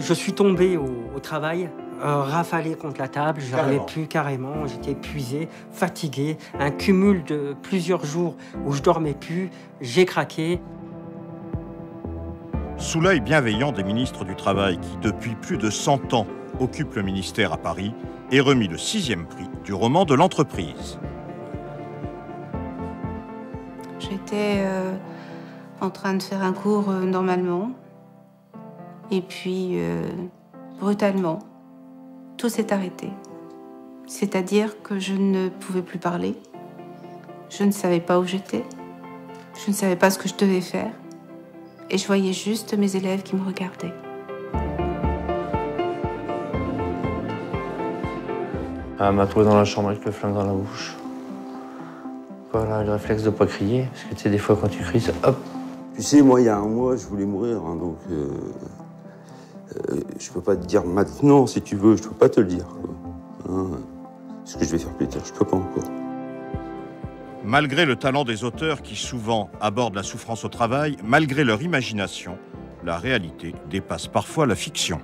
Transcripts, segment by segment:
Je suis tombé au travail, rafalé contre la table, je n'arrivais plus carrément, j'étais épuisé, fatigué, un cumul de plusieurs jours où je dormais plus, j'ai craqué. Sous l'œil bienveillant des ministres du Travail qui, depuis plus de 100 ans, occupent le ministère à Paris, est remis le 6e prix du roman de l'entreprise. J'étais en train de faire un cours normalement. Et puis, brutalement, tout s'est arrêté. C'est-à-dire que je ne pouvais plus parler. Je ne savais pas où j'étais. Je ne savais pas ce que je devais faire. Et je voyais juste mes élèves qui me regardaient. Elle m'a trouvé dans la chambre avec le flingue dans la bouche. Voilà, le réflexe de ne pas crier. Parce que tu sais, des fois, quand tu cries, ça, hop. Tu sais, moi, il y a un mois, je voulais mourir, hein, donc je peux pas te dire maintenant, si tu veux, je peux pas te le dire. Hein, ce que je vais faire plus tard, je peux pas encore. Malgré le talent des auteurs qui souvent abordent la souffrance au travail, malgré leur imagination, la réalité dépasse parfois la fiction.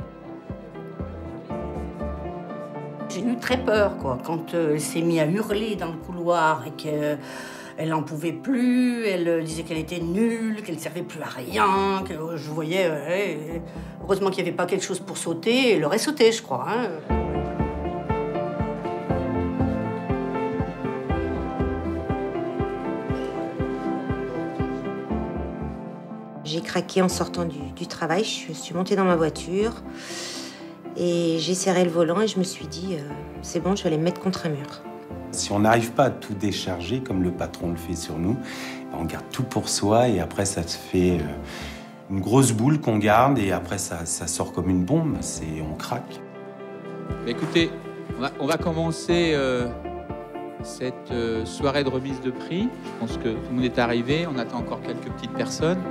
J'ai eu très peur, quoi, quand elle s'est mise à hurler dans le couloir et qu'elle n'en pouvait plus, elle disait qu'elle était nulle, qu'elle ne servait plus à rien, que je voyais... heureusement qu'il n'y avait pas quelque chose pour sauter, elle aurait sauté, je crois. Hein. J'ai craqué en sortant du travail, je suis montée dans ma voiture et j'ai serré le volant et je me suis dit, c'est bon, je vais aller me mettre contre un mur. Si on n'arrive pas à tout décharger, comme le patron le fait sur nous, on garde tout pour soi et après ça se fait une grosse boule qu'on garde et après ça sort comme une bombe, on craque. Écoutez, on va commencer cette soirée de remise de prix. Je pense que tout le monde est arrivé, on attend encore quelques petites personnes.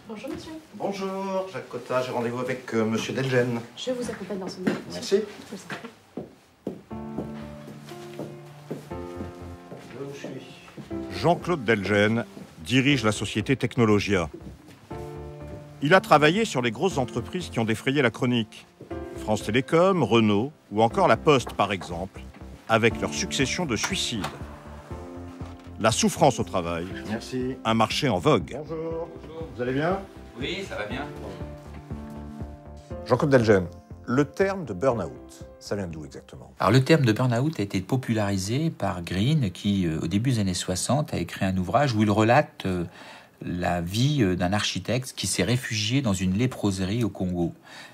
Bonjour monsieur. Bonjour, Jacques Cotta, j'ai rendez-vous avec monsieur Delgen. Je vous accompagne dans son bureau. Merci. Je vous en prie. Je suis. Jean-Claude Delgen dirige la société Technologia. Il a travaillé sur les grosses entreprises qui ont défrayé la chronique. France Télécom, Renault ou encore La Poste par exemple, avec leur succession de suicides. La souffrance au travail. Merci. Un marché en vogue. Bonjour. Vous allez bien? Oui, ça va bien. Jean-Claude Delgen, le terme de burn-out, ça vient d'où exactement? Alors le terme de burn-out a été popularisé par Green qui, au début des années 60, a écrit un ouvrage où il relate la vie d'un architecte qui s'est réfugié dans une léproserie au Congo.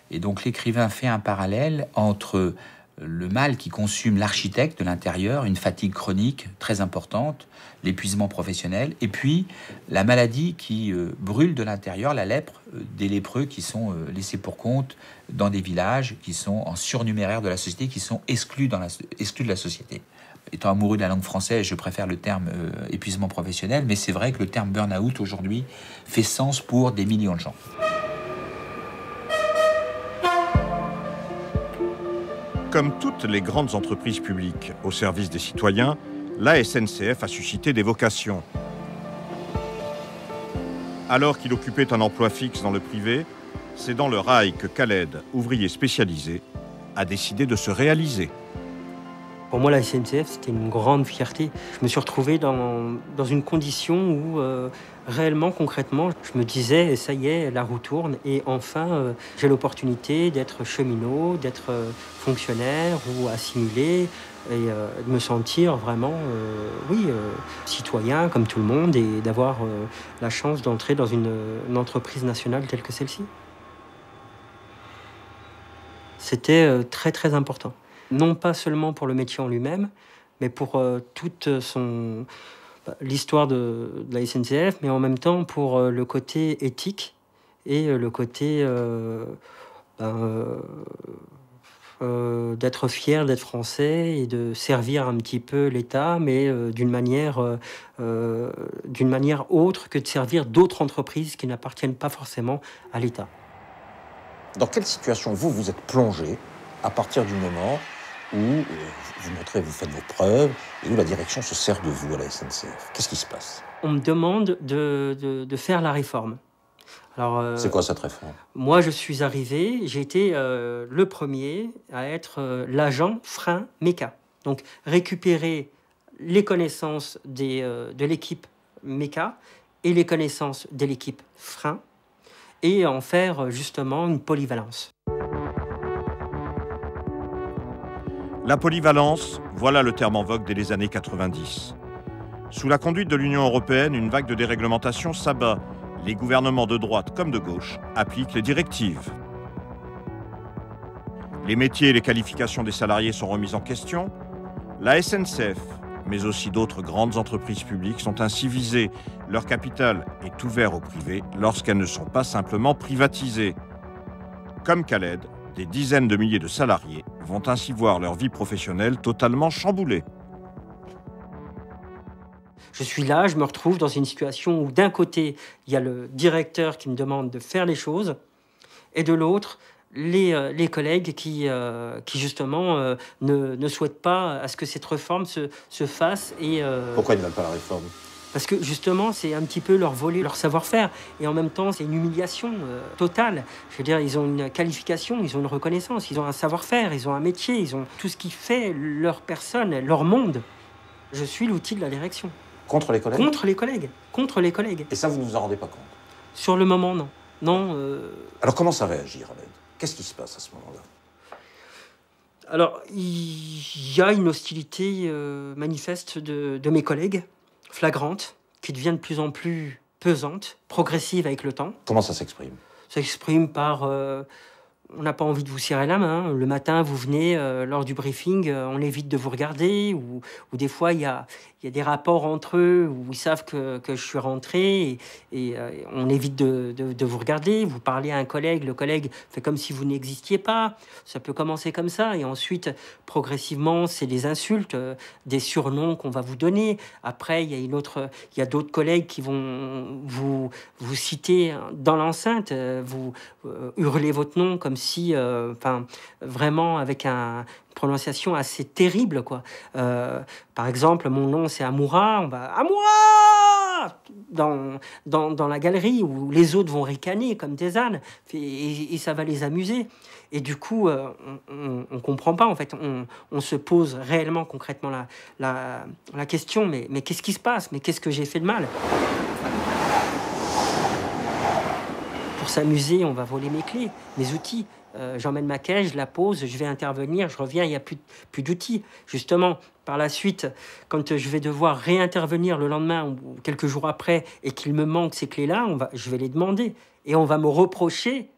Et donc l'écrivain fait un parallèle entre le mal qui consume l'architecte de l'intérieur, une fatigue chronique très importante, l'épuisement professionnel, et puis la maladie qui brûle de l'intérieur, la lèpre, des lépreux qui sont laissés pour compte dans des villages, qui sont en surnuméraire de la société, qui sont exclus de la société. Étant amoureux de la langue française, je préfère le terme épuisement professionnel, mais c'est vrai que le terme burn-out aujourd'hui fait sens pour des millions de gens. Comme toutes les grandes entreprises publiques au service des citoyens, la SNCF a suscité des vocations. Alors qu'il occupait un emploi fixe dans le privé, c'est dans le rail que Khaled, ouvrier spécialisé, a décidé de se réaliser. Pour moi, la SNCF, c'était une grande fierté. Je me suis retrouvé dans une condition où, réellement, concrètement, je me disais, ça y est, la roue tourne. Et enfin, j'ai l'opportunité d'être cheminot, d'être fonctionnaire ou assimilé. Et de me sentir vraiment, citoyen comme tout le monde et d'avoir la chance d'entrer dans une entreprise nationale telle que celle-ci. C'était très, très important. Non pas seulement pour le métier en lui-même, mais pour toute l'histoire de la SNCF, mais en même temps pour le côté éthique et le côté d'être fier d'être français et de servir un petit peu l'État, mais d'une manière autre que de servir d'autres entreprises qui n'appartiennent pas forcément à l'État. Dans quelle situation vous êtes plongé à partir du moment où vous montrez, vous faites vos preuves, et où la direction se sert de vous à la SNCF. Qu'est-ce qui se passe? On me demande de faire la réforme. Alors, c'est quoi cette réforme? Moi, je suis arrivé, j'ai été le premier à être l'agent frein méca. Donc, récupérer les connaissances de l'équipe méca et les connaissances de l'équipe frein et en faire justement une polyvalence. La polyvalence, voilà le terme en vogue dès les années 90. Sous la conduite de l'Union européenne, une vague de déréglementation s'abat. Les gouvernements de droite comme de gauche appliquent les directives. Les métiers et les qualifications des salariés sont remis en question. La SNCF, mais aussi d'autres grandes entreprises publiques sont ainsi visées. Leur capital est ouvert au privé lorsqu'elles ne sont pas simplement privatisées. Comme Khaled, des dizaines de milliers de salariés vont ainsi voir leur vie professionnelle totalement chamboulée. Je suis là, je me retrouve dans une situation où d'un côté, il y a le directeur qui me demande de faire les choses, et de l'autre, les collègues qui justement ne souhaitent pas à ce que cette réforme se fasse. Pourquoi ils ne veulent pas la réforme? Parce que justement, c'est un petit peu leur voler leur savoir-faire. Et en même temps, c'est une humiliation totale. Je veux dire, ils ont une qualification, ils ont une reconnaissance, ils ont un savoir-faire, ils ont un métier, ils ont tout ce qui fait leur personne, leur monde. Je suis l'outil de la direction. Contre les collègues? Contre les collègues. Contre les collègues. Et ça, vous ne vous en rendez pas compte? Sur le moment, non. Non. Alors comment ça réagit, Khaled? Qu'est-ce qui se passe à ce moment-là? Alors, il y a une hostilité manifeste de mes collègues, flagrante, qui devient de plus en plus pesante, progressive avec le temps. Comment ça s'exprime? Ça s'exprime par... on n'a pas envie de vous serrer la main. Le matin, vous venez, lors du briefing, on évite de vous regarder. Ou des fois, il y a des rapports entre eux où ils savent que je suis rentré et on évite de vous regarder. Vous parlez à un collègue, le collègue fait comme si vous n'existiez pas. Ça peut commencer comme ça. Et ensuite, progressivement, c'est des insultes, des surnoms qu'on va vous donner. Après, il y a d'autres collègues qui vont vous citer dans l'enceinte, vous hurler votre nom comme si, vraiment avec une prononciation assez terrible, quoi. Par exemple, mon nom c'est Amoura, on va Amoura dans la galerie où les autres vont ricaner comme des ânes et ça va les amuser. Et du coup, on comprend pas en fait. On se pose réellement, concrètement la question. Mais qu'est-ce qui se passe? Mais qu'est-ce que j'ai fait de mal? Pour s'amuser, on va voler mes clés, mes outils. J'emmène ma caisse, je la pose, je vais intervenir, je reviens, il n'y a plus d'outils. Justement, par la suite, quand je vais devoir réintervenir le lendemain ou quelques jours après et qu'il me manque ces clés-là, je vais les demander. Et on va me reprocher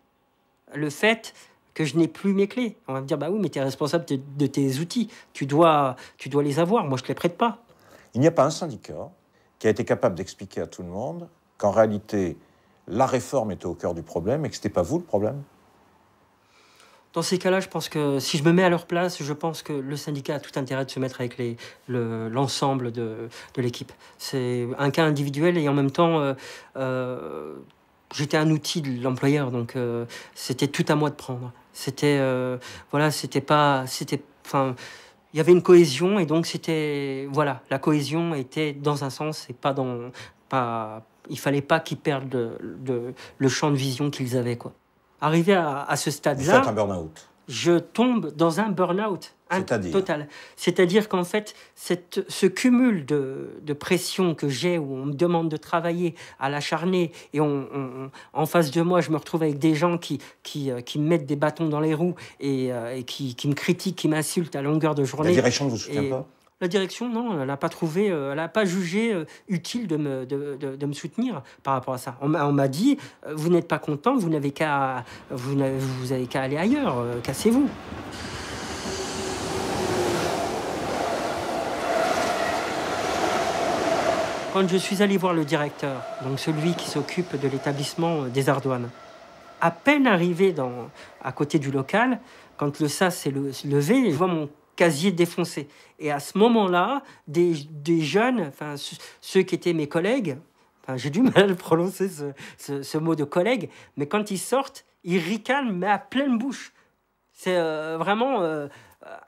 le fait que je n'ai plus mes clés. On va me dire, bah oui, mais tu es responsable de tes outils. Tu dois les avoir. Moi, je ne les prête pas. Il n'y a pas un syndicat qui a été capable d'expliquer à tout le monde qu'en réalité, la réforme était au cœur du problème et que ce n'était pas vous le problème? Dans ces cas-là, je pense que si je me mets à leur place, je pense que le syndicat a tout intérêt de se mettre avec l'ensemble de l'équipe. C'est un cas individuel et en même temps, j'étais un outil de l'employeur, donc c'était tout à moi de prendre. C'était, il y avait une cohésion et donc la cohésion était dans un sens et il fallait pas qu'ils perdent le champ de vision qu'ils avaient, quoi. Arrivé à ce stade-là, vous faites un burn-out. Je tombe dans un burn-out total. C'est-à-dire qu'en fait, ce cumul de pression que j'ai, où on me demande de travailler à l'acharné, et en face de moi, je me retrouve avec des gens qui me mettent des bâtons dans les roues et qui me critiquent, qui m'insultent à longueur de journée. La direction ne vous soutient pas? La direction, non, elle n'a pas trouvé, elle n'a pas jugé utile de me soutenir par rapport à ça. On m'a dit, vous n'êtes pas content, vous avez qu'à aller ailleurs, cassez-vous. Quand je suis allé voir le directeur, donc celui qui s'occupe de l'établissement des Ardoines, à peine arrivé à côté du local, quand le sas s'est levé, je vois mon casier défoncé. Et à ce moment-là, des jeunes, ceux qui étaient mes collègues, j'ai du mal à prononcer ce mot de collègue, mais quand ils sortent, ils ricanent, mais à pleine bouche. C'est vraiment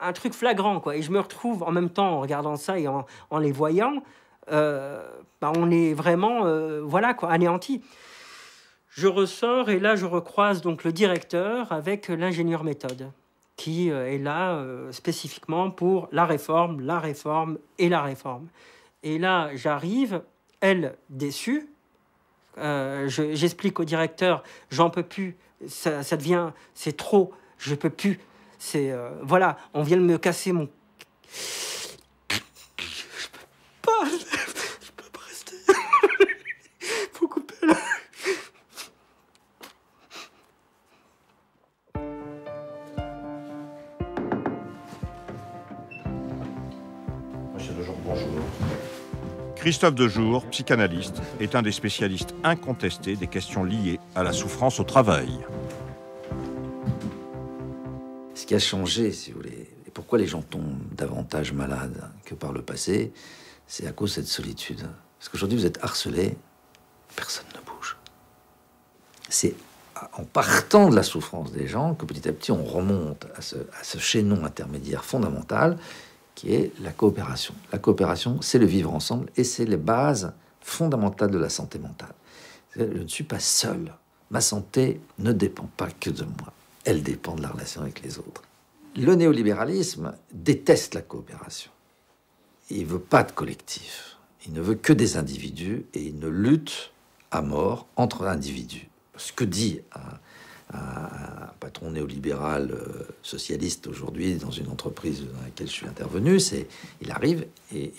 un truc flagrant, quoi. Et je me retrouve en même temps en regardant ça et en les voyant, on est vraiment, voilà, quoi, anéanti. Je ressors et là, je recroise donc le directeur avec l'ingénieur méthode qui est là spécifiquement pour la réforme et la réforme. Et là, j'arrive, elle, déçue. J'explique au directeur, j'en peux plus, ça devient, c'est trop, je peux plus. C'est voilà, on vient de me casser mon. Je peux pas rester. Faut couper là. Monsieur Dejour, bonjour. Christophe Dejour, psychanalyste, est un des spécialistes incontestés des questions liées à la souffrance au travail. Ce qui a changé, si vous voulez, et pourquoi les gens tombent davantage malades que par le passé, c'est à cause de cette solitude. Parce qu'aujourd'hui, vous êtes harcelé, personne ne bouge. C'est en partant de la souffrance des gens que petit à petit on remonte à ce chaînon intermédiaire fondamental qui est la coopération. La coopération, c'est le vivre ensemble et c'est les bases fondamentales de la santé mentale. Je ne suis pas seul. Ma santé ne dépend pas que de moi. Elle dépend de la relation avec les autres. Le néolibéralisme déteste la coopération. Il ne veut pas de collectif. Il ne veut que des individus et il ne lutte à mort entre individus. Ce que dit un patron néolibéral socialiste aujourd'hui dans une entreprise dans laquelle je suis intervenu, c'est il arrive et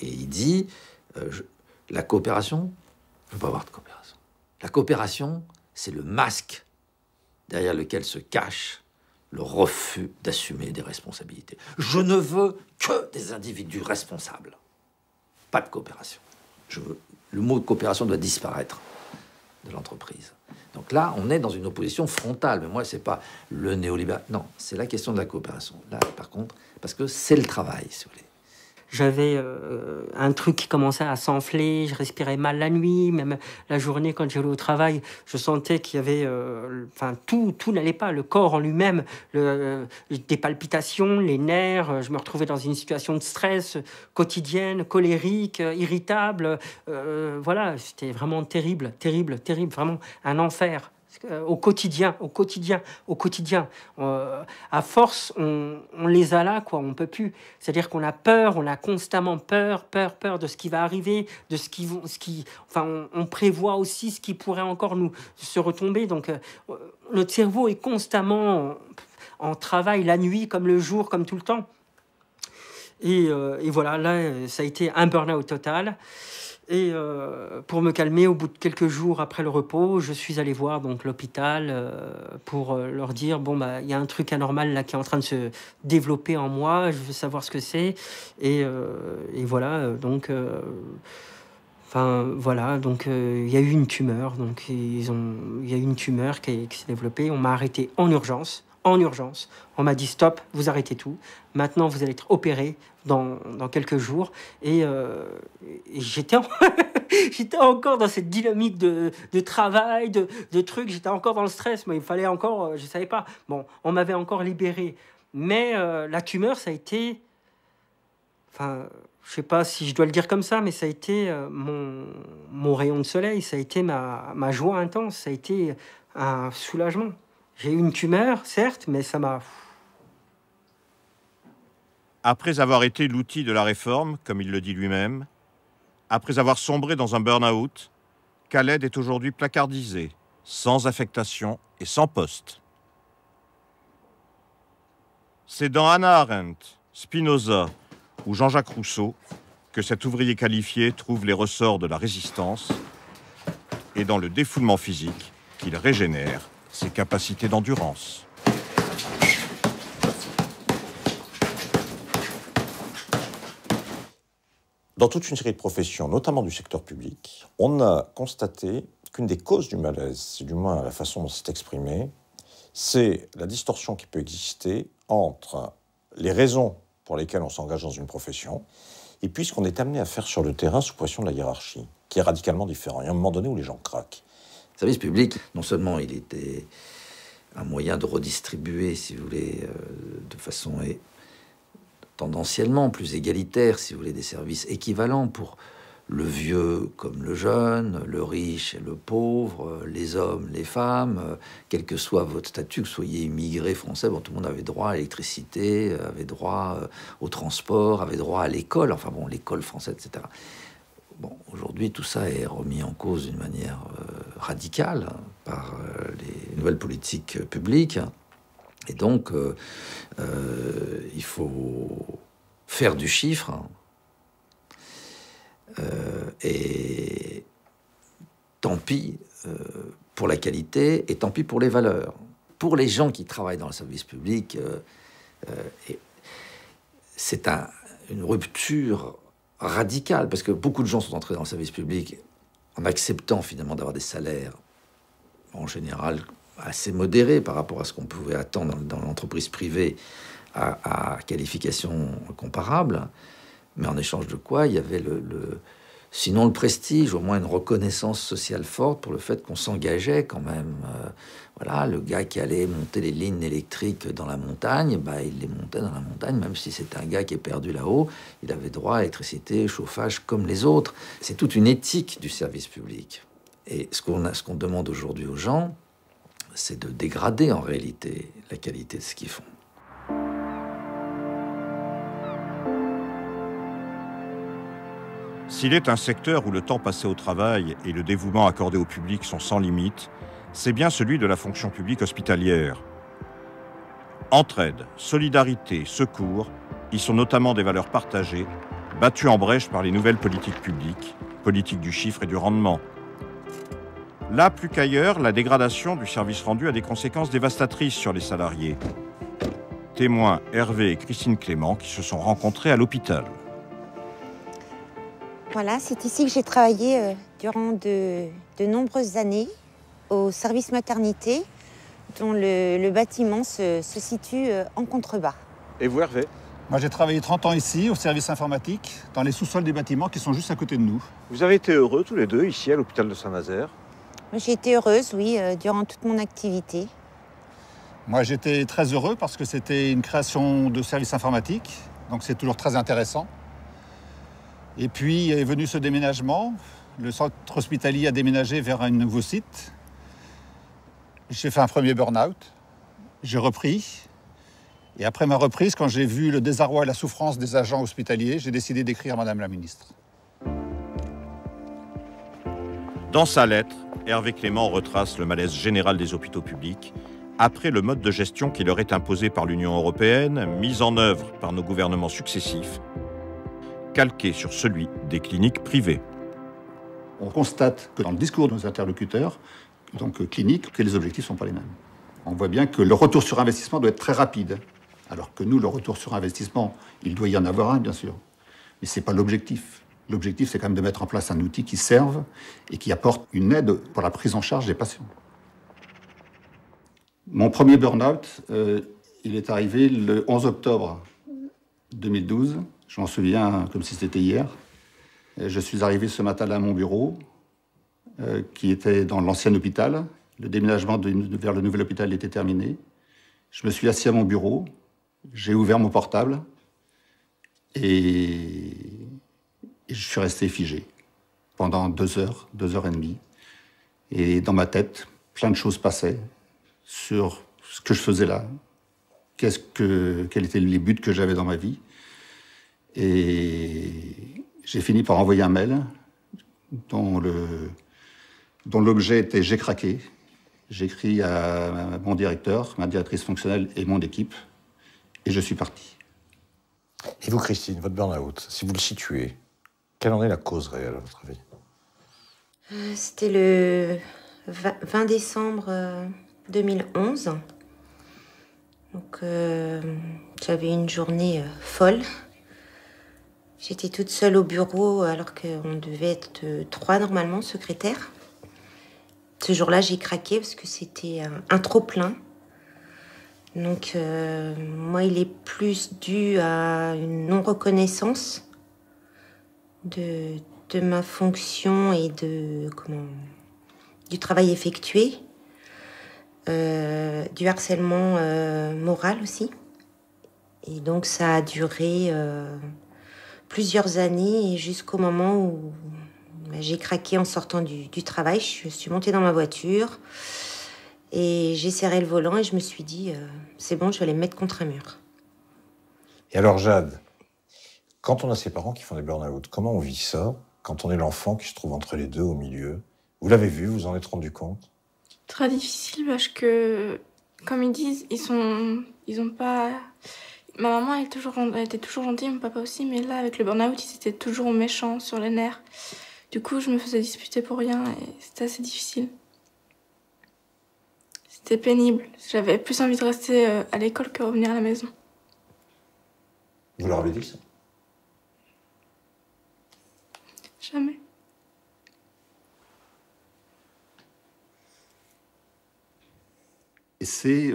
il dit la coopération, je ne veux pas avoir de coopération. La coopération, c'est le masque derrière lequel se cache le refus d'assumer des responsabilités. Je ne veux que des individus responsables. Pas de coopération. Le mot coopération doit disparaître de l'entreprise. Donc là, on est dans une opposition frontale. Mais moi, c'est pas le néolibéral. Non, c'est la question de la coopération. Là, par contre, parce que c'est le travail, si vous voulez. J'avais un truc qui commençait à s'enfler, je respirais mal la nuit, même la journée quand j'allais au travail, je sentais qu'il y avait, tout n'allait pas, le corps en lui-même, des palpitations, les nerfs, je me retrouvais dans une situation de stress quotidienne, colérique, irritable, voilà, c'était vraiment terrible, vraiment un enfer. Au quotidien. À force, on les a là, quoi. On peut plus. C'est-à-dire qu'on a peur, on a constamment peur de ce qui va arriver, de on prévoit aussi ce qui pourrait encore nous se retomber. Donc, notre cerveau est constamment en travail la nuit, comme le jour, comme tout le temps. Et voilà, là, ça a été un burn-out total. Et pour me calmer, au bout de quelques jours après le repos, je suis allé voir donc l'hôpital pour leur dire bon il y a un truc anormal là qui est en train de se développer en moi. Je veux savoir ce que c'est. Et voilà donc. Voilà, donc il y a eu une tumeur. Donc il y a eu une tumeur qui s'est développée. On m'a arrêté en urgence. On m'a dit stop, vous arrêtez tout. Maintenant, vous allez être opéré dans quelques jours. Et j'étais encore dans cette dynamique de travail, de trucs. J'étais encore dans le stress, mais il fallait encore, je savais pas. Bon, on m'avait encore libéré. Mais la tumeur, ça a été... je sais pas si je dois le dire comme ça, mais ça a été mon rayon de soleil. Ça a été ma joie intense. Ça a été un soulagement. J'ai eu une tumeur, certes, mais ça m'a... Après avoir été l'outil de la réforme, comme il le dit lui-même, après avoir sombré dans un burn-out, Khaled est aujourd'hui placardisé, sans affectation et sans poste. C'est dans Hannah Arendt, Spinoza ou Jean-Jacques Rousseau que cet ouvrier qualifié trouve les ressorts de la résistance et dans le défoulement physique qu'il régénère ses capacités d'endurance. Dans toute une série de professions, notamment du secteur public, on a constaté qu'une des causes du malaise, c'est du moins la façon dont c'est exprimé, c'est la distorsion qui peut exister entre les raisons pour lesquelles on s'engage dans une profession et puis ce qu'on est amené à faire sur le terrain sous pression de la hiérarchie, qui est radicalement différent. Il y a un moment donné où les gens craquent. Le service public, non seulement il était un moyen de redistribuer, si vous voulez, de façon tendanciellement plus égalitaire, si vous voulez, des services équivalents pour le vieux comme le jeune, le riche et le pauvre, les hommes, les femmes, quel que soit votre statut, que vous soyez immigré français, bon, tout le monde avait droit à l'électricité, avait droit au transport, avait droit à l'école, enfin bon, l'école française, etc. Bon, aujourd'hui, tout ça est remis en cause d'une manière radicale par les nouvelles politiques publiques. Et donc, il faut faire du chiffre. Et tant pis pour la qualité et tant pis pour les valeurs. Pour les gens qui travaillent dans le service public, c'est une rupture radicale, parce que beaucoup de gens sont entrés dans le service public en acceptant finalement d'avoir des salaires en général assez modérés par rapport à ce qu'on pouvait attendre dans l'entreprise privée à qualification comparable. Mais en échange de quoi, il y avait sinon le prestige, au moins une reconnaissance sociale forte pour le fait qu'on s'engageait quand même. Voilà, le gars qui allait monter les lignes électriques dans la montagne, bah, il les montait dans la montagne, même si c'était un gars qui est perdu là-haut, il avait droit à électricité, chauffage comme les autres. C'est toute une éthique du service public. Et ce qu'on demande aujourd'hui aux gens, c'est de dégrader en réalité la qualité de ce qu'ils font. S'il est un secteur où le temps passé au travail et le dévouement accordé au public sont sans limite, c'est bien celui de la fonction publique hospitalière. Entraide, solidarité, secours y sont notamment des valeurs partagées, battues en brèche par les nouvelles politiques publiques, politiques du chiffre et du rendement. Là, plus qu'ailleurs, la dégradation du service rendu a des conséquences dévastatrices sur les salariés. Témoins Hervé et Christine Clément qui se sont rencontrés à l'hôpital. Voilà, c'est ici que j'ai travaillé durant de nombreuses années au service maternité, dont le bâtiment se situe en contrebas. Et vous, Hervé? Moi, j'ai travaillé 30 ans ici, au service informatique, dans les sous-sols des bâtiments qui sont juste à côté de nous. Vous avez été heureux tous les deux ici à l'hôpital de Saint-Nazaire? J'ai été heureuse, oui, durant toute mon activité. Moi, j'étais très heureux parce que c'était une création de service informatique, donc c'est toujours très intéressant. Et puis est venu ce déménagement. Le centre hospitalier a déménagé vers un nouveau site. J'ai fait un premier burn-out. J'ai repris. Et après ma reprise, quand j'ai vu le désarroi et la souffrance des agents hospitaliers, j'ai décidé d'écrire à Madame la Ministre. Dans sa lettre, Hervé Clément retrace le malaise général des hôpitaux publics après le mode de gestion qui leur est imposé par l'Union européenne, mis en œuvre par nos gouvernements successifs, calqué sur celui des cliniques privées. On constate que dans le discours de nos interlocuteurs, donc cliniques, que les objectifs ne sont pas les mêmes. On voit bien que le retour sur investissement doit être très rapide, alors que nous, le retour sur investissement, il doit y en avoir un, bien sûr. Mais ce n'est pas l'objectif. L'objectif, c'est quand même de mettre en place un outil qui serve et qui apporte une aide pour la prise en charge des patients. Mon premier burn-out, il est arrivé le 11 octobre 2012. Je m'en souviens comme si c'était hier. Je suis arrivé ce matin-là à mon bureau, qui était dans l'ancien hôpital. Le déménagement vers le nouvel hôpital était terminé. Je me suis assis à mon bureau, j'ai ouvert mon portable et je suis resté figé pendant 2 heures, 2 heures et demie. Et dans ma tête, plein de choses passaient sur ce que je faisais là, quels étaient les buts que j'avais dans ma vie. Et j'ai fini par envoyer un mail dont l'objet était « J'ai craqué ». J'ai écrit à mon directeur, ma directrice fonctionnelle et mon équipe, et je suis parti. Et vous, Christine, votre burn-out, si vous le situez, quelle en est la cause réelle, à votre avis? C'était le 20 décembre 2011. Donc, j'avais une journée folle. J'étais toute seule au bureau alors qu'on devait être 3 normalement, secrétaires. Ce jour-là, j'ai craqué parce que c'était un trop-plein. Donc, moi, il est plus dû à une non-reconnaissance de ma fonction et du travail effectué. Du harcèlement moral aussi. Et donc ça a duré plusieurs années et jusqu'au moment où j'ai craqué en sortant du travail. Je suis montée dans ma voiture et j'ai serré le volant et je me suis dit c'est bon, je vais aller me mettre contre un mur. Et alors Jade, quand on a ses parents qui font des burn-out, comment on vit ça quand on est l'enfant qui se trouve entre les deux, au milieu? Vous l'avez vu, vous en êtes rendu compte? Très difficile parce que, comme ils disent, ils ont pas... Ma maman, elle était toujours gentille, mon papa aussi, mais là, avec le burn-out, ils étaient toujours méchants, sur les nerfs. Du coup, je me faisais disputer pour rien et c'était assez difficile. C'était pénible. J'avais plus envie de rester à l'école que revenir à la maison. Vous leur avez dit ça? Jamais. Et c'est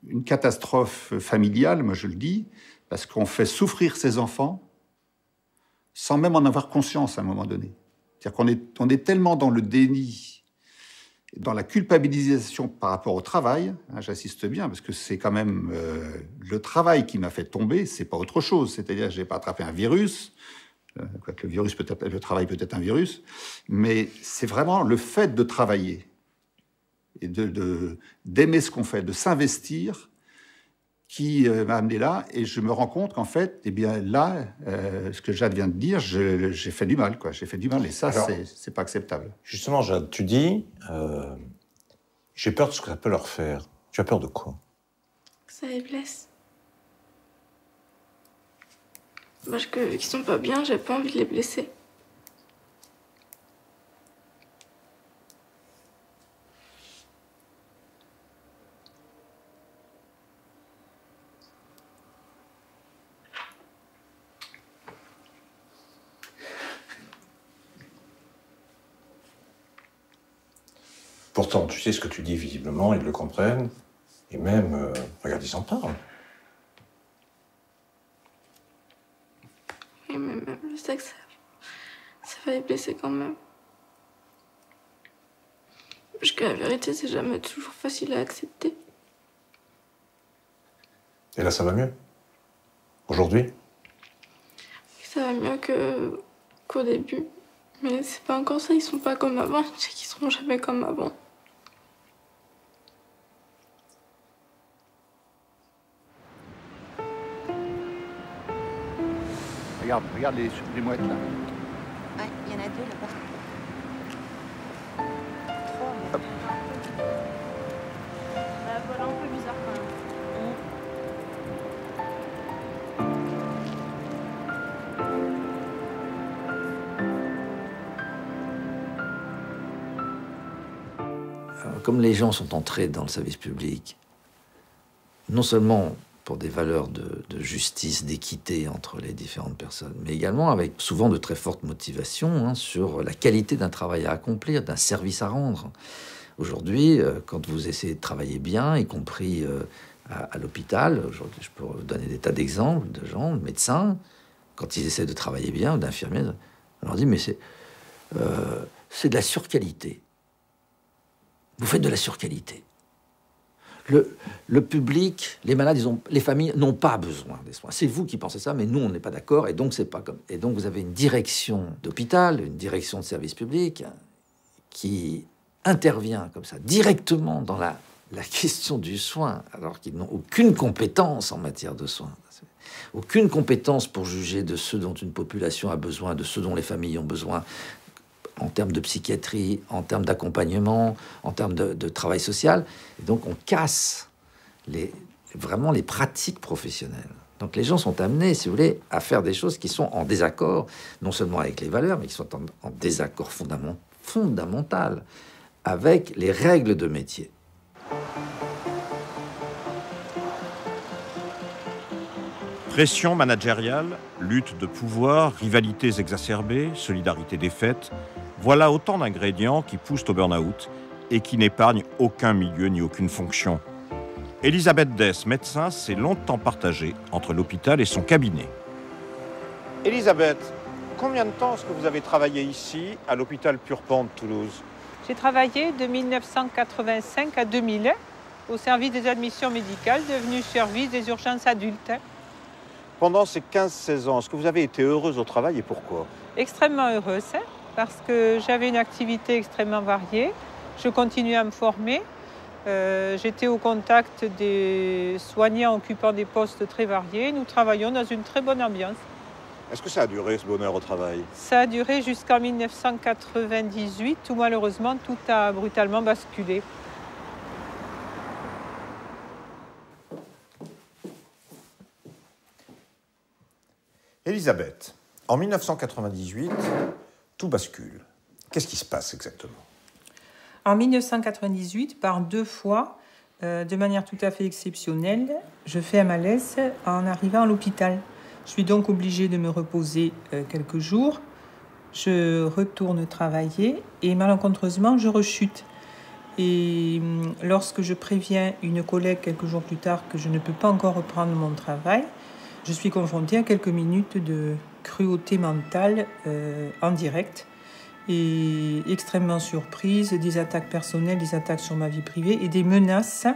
une catastrophe familiale, moi je le dis, parce qu'on fait souffrir ses enfants sans même en avoir conscience à un moment donné. C'est-à-dire qu'on est tellement dans le déni, dans la culpabilisation par rapport au travail, hein, j'insiste bien, parce que c'est quand même le travail qui m'a fait tomber, c'est pas autre chose. C'est-à-dire que j'ai pas attrapé un virus, quoique le travail peut être un virus, mais c'est vraiment le fait de travailler et d'aimer ce qu'on fait, de s'investir, qui m'a amené là. Et je me rends compte qu'en fait, eh bien là, ce que Jade vient de dire, j'ai fait du mal, quoi. J'ai fait du mal, et ça, c'est pas acceptable. Justement, Jade, tu dis, j'ai peur de ce que ça peut leur faire. Tu as peur de quoi? Que ça les blesse. Parce que vu qu'ils sont pas bien, j'ai pas envie de les blesser. Pourtant, tu sais ce que tu dis visiblement, ils le comprennent, et même, regarde, ils en parlent. Oui, mais même je sais que ça va les blesser quand même. Parce que la vérité, c'est jamais toujours facile à accepter. Et là, ça va mieux? Aujourd'hui? Ça va mieux qu'au début. Mais c'est pas encore ça, ils sont pas comme avant. Je sais qu'ils seront jamais comme avant. Regarde les mouettes là. Ouais, il y en a deux là-bas. Hop. Voilà, un peu bizarre quand même. Comme les gens sont entrés dans le service public, non seulement pour des valeurs de justice, d'équité entre les différentes personnes, mais également avec souvent de très fortes motivations sur la qualité d'un travail à accomplir, d'un service à rendre. Aujourd'hui, quand vous essayez de travailler bien, y compris à l'hôpital, aujourd'hui je peux vous donner des tas d'exemples de gens, de médecins, quand ils essaient de travailler bien, ou d'infirmiers, on leur dit mais c'est de la surqualité. Vous faites de la surqualité. Le public, les malades, les familles n'ont pas besoin des soins. C'est vous qui pensez ça, mais nous, on n'est pas d'accord, et donc c'est pas comme. Et donc vous avez une direction d'hôpital, une direction de service public qui intervient comme ça directement dans la question du soin, alors qu'ils n'ont aucune compétence en matière de soins, aucune compétence pour juger de ce dont une population a besoin, de ce dont les familles ont besoin, en termes de psychiatrie, en termes d'accompagnement, en termes de travail social. Et donc, on casse vraiment les pratiques professionnelles. Donc, les gens sont amenés, si vous voulez, à faire des choses qui sont en désaccord, non seulement avec les valeurs, mais qui sont en désaccord fondamental avec les règles de métier. Pression managériale, lutte de pouvoir, rivalités exacerbées, solidarité défaite, voilà autant d'ingrédients qui poussent au burn-out et qui n'épargnent aucun milieu ni aucune fonction. Elisabeth Dess, médecin, s'est longtemps partagée entre l'hôpital et son cabinet. Elisabeth, combien de temps est-ce que vous avez travaillé ici, à l'hôpital Purpan de Toulouse? J'ai travaillé de 1985 à 2001 au service des admissions médicales, devenu service des urgences adultes. Pendant ces 15-16 ans, est-ce que vous avez été heureuse au travail et pourquoi? Extrêmement heureuse, hein, parce que j'avais une activité extrêmement variée. Je continuais à me former. J'étais au contact des soignants occupant des postes très variés. Nous travaillions dans une très bonne ambiance. Est-ce que ça a duré, ce bonheur au travail? Ça a duré jusqu'en 1998, où malheureusement tout a brutalement basculé. Elisabeth, en 1998, tout bascule. Qu'est-ce qui se passe exactement? En 1998, par 2 fois, de manière tout à fait exceptionnelle, je fais un malaise en arrivant à l'hôpital. Je suis donc obligée de me reposer quelques jours. Je retourne travailler et malencontreusement, je rechute. Et lorsque je préviens une collègue quelques jours plus tard que je ne peux pas encore reprendre mon travail, je suis confrontée à quelques minutes de cruauté mentale en direct et extrêmement surprise, des attaques personnelles, des attaques sur ma vie privée et des menaces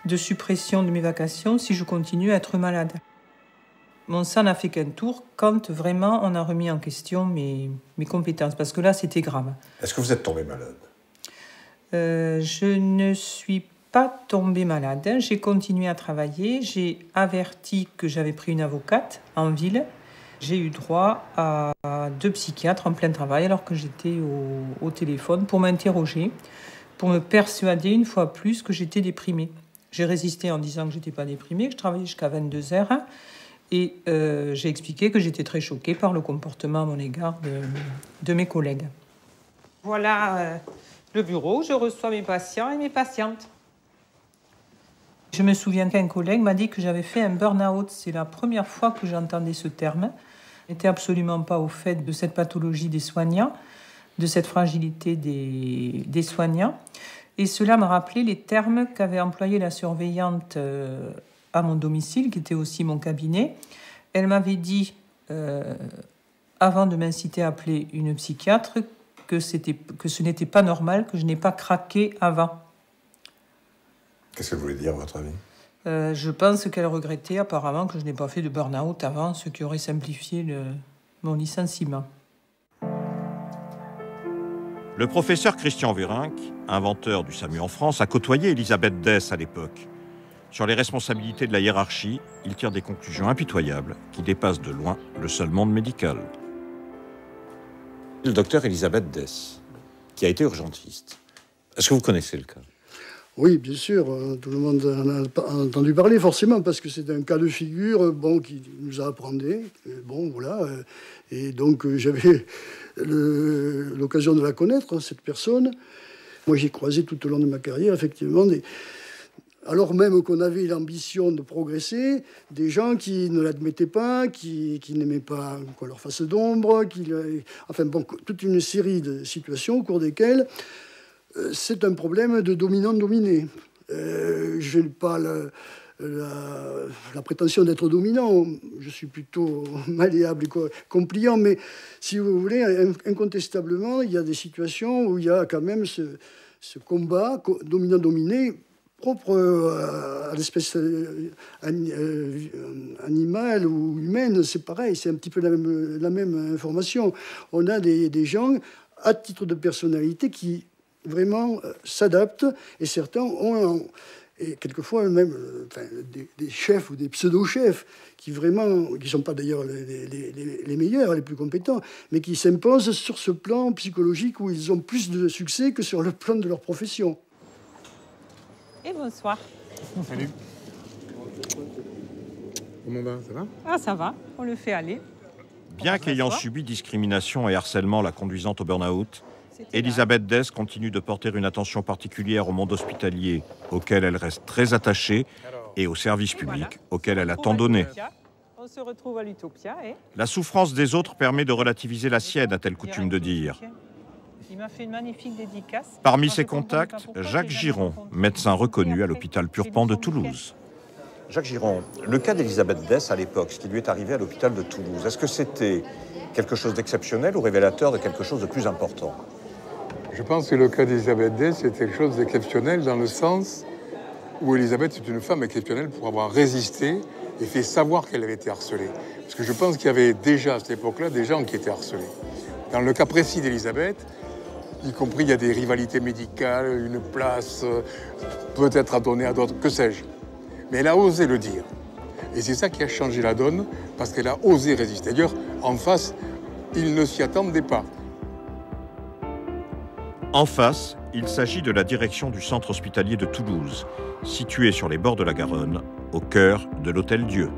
de suppression de mes vacations si je continue à être malade. Mon sang n'a fait qu'un tour quand vraiment on a remis en question mes compétences, parce que là c'était grave. Est-ce que vous êtes tombée malade? Je ne suis pas tombée malade, j'ai continué à travailler, j'ai averti que j'avais pris une avocate en ville. J'ai eu droit à 2 psychiatres en plein travail alors que j'étais au téléphone pour m'interroger, pour me persuader une fois plus que j'étais déprimée. J'ai résisté en disant que je n'étais pas déprimée, que je travaillais jusqu'à 22 heures et j'ai expliqué que j'étais très choquée par le comportement à mon égard de mes collègues. Voilà le bureau où je reçois mes patients et mes patientes. Je me souviens qu'un collègue m'a dit que j'avais fait un burn-out. C'est la première fois que j'entendais ce terme. Je n'étais absolument pas au fait de cette pathologie des soignants, de cette fragilité des soignants. Et cela m'a rappelé les termes qu'avait employés la surveillante à mon domicile, qui était aussi mon cabinet. Elle m'avait dit, avant de m'inciter à appeler une psychiatre, que ce n'était pas normal, que je n'ai pas craqué avant. Qu'est-ce qu'elle voulait dire, à votre avis? Je pense qu'elle regrettait apparemment que je n'ai pas fait de burn-out avant, ce qui aurait simplifié mon licenciement. Le professeur Christian Vérinck, inventeur du SAMU en France, a côtoyé Elisabeth Dess à l'époque. Sur les responsabilités de la hiérarchie, il tire des conclusions impitoyables qui dépassent de loin le seul monde médical. Le docteur Elisabeth Dess, qui a été urgentiste. Est-ce que vous connaissez le cas? Oui, bien sûr, tout le monde en a entendu parler forcément, parce que c'est un cas de figure qui nous a appris. Et donc j'avais l'occasion de la connaître, cette personne. Moi, j'ai croisé tout au long de ma carrière, effectivement, alors même qu'on avait l'ambition de progresser, des gens qui ne l'admettaient pas, qui n'aimaient pas qu'on leur fasse d'ombre, toute une série de situations au cours desquelles c'est un problème de dominant-dominé. Je n'ai pas la prétention d'être dominant, je suis plutôt malléable et compliant, mais si vous voulez, incontestablement, il y a des situations où il y a quand même ce combat dominant-dominé propre à l'espèce animale ou humaine. C'est pareil, c'est un petit peu la même information. On a des gens, à titre de personnalité, qui vraiment s'adaptent, et certains ont, et quelquefois même des chefs ou des pseudo-chefs qui ne sont pas d'ailleurs les meilleurs, les plus compétents, mais qui s'imposent sur ce plan psychologique où ils ont plus de succès que sur le plan de leur profession. Et bonsoir. Salut. Comment va? Ça va? Ah, ça va, on le fait aller. Bien qu'ayant subi discrimination et harcèlement la conduisant au burn-out, Elisabeth Dess continue de porter une attention particulière au monde hospitalier, auquel elle reste très attachée, et au service public, auquel elle a tant donné. On se retrouve à l'Utopia. La souffrance des autres permet de relativiser la sienne, a-t-elle coutume de dire. Il m'a fait une magnifique dédicace. Parmi ses contacts, Jacques Giron, médecin reconnu à l'hôpital Purpan de Toulouse. Jacques Giron, le cas d'Elisabeth Dess à l'époque, ce qui lui est arrivé à l'hôpital de Toulouse, est-ce que c'était quelque chose d'exceptionnel ou révélateur de quelque chose de plus important? Je pense que le cas d'Elisabeth Dess est quelque chose d'exceptionnel dans le sens où Elisabeth est une femme exceptionnelle pour avoir résisté et fait savoir qu'elle avait été harcelée. Parce que je pense qu'il y avait déjà, à cette époque-là, des gens qui étaient harcelés. Dans le cas précis d'Elisabeth, y compris, il y a des rivalités médicales, une place peut-être à donner à d'autres, que sais-je. Mais elle a osé le dire. Et c'est ça qui a changé la donne, parce qu'elle a osé résister. D'ailleurs, en face, ils ne s'y attendaient pas. En face, il s'agit de la direction du centre hospitalier de Toulouse, situé sur les bords de la Garonne, au cœur de l'Hôtel Dieu.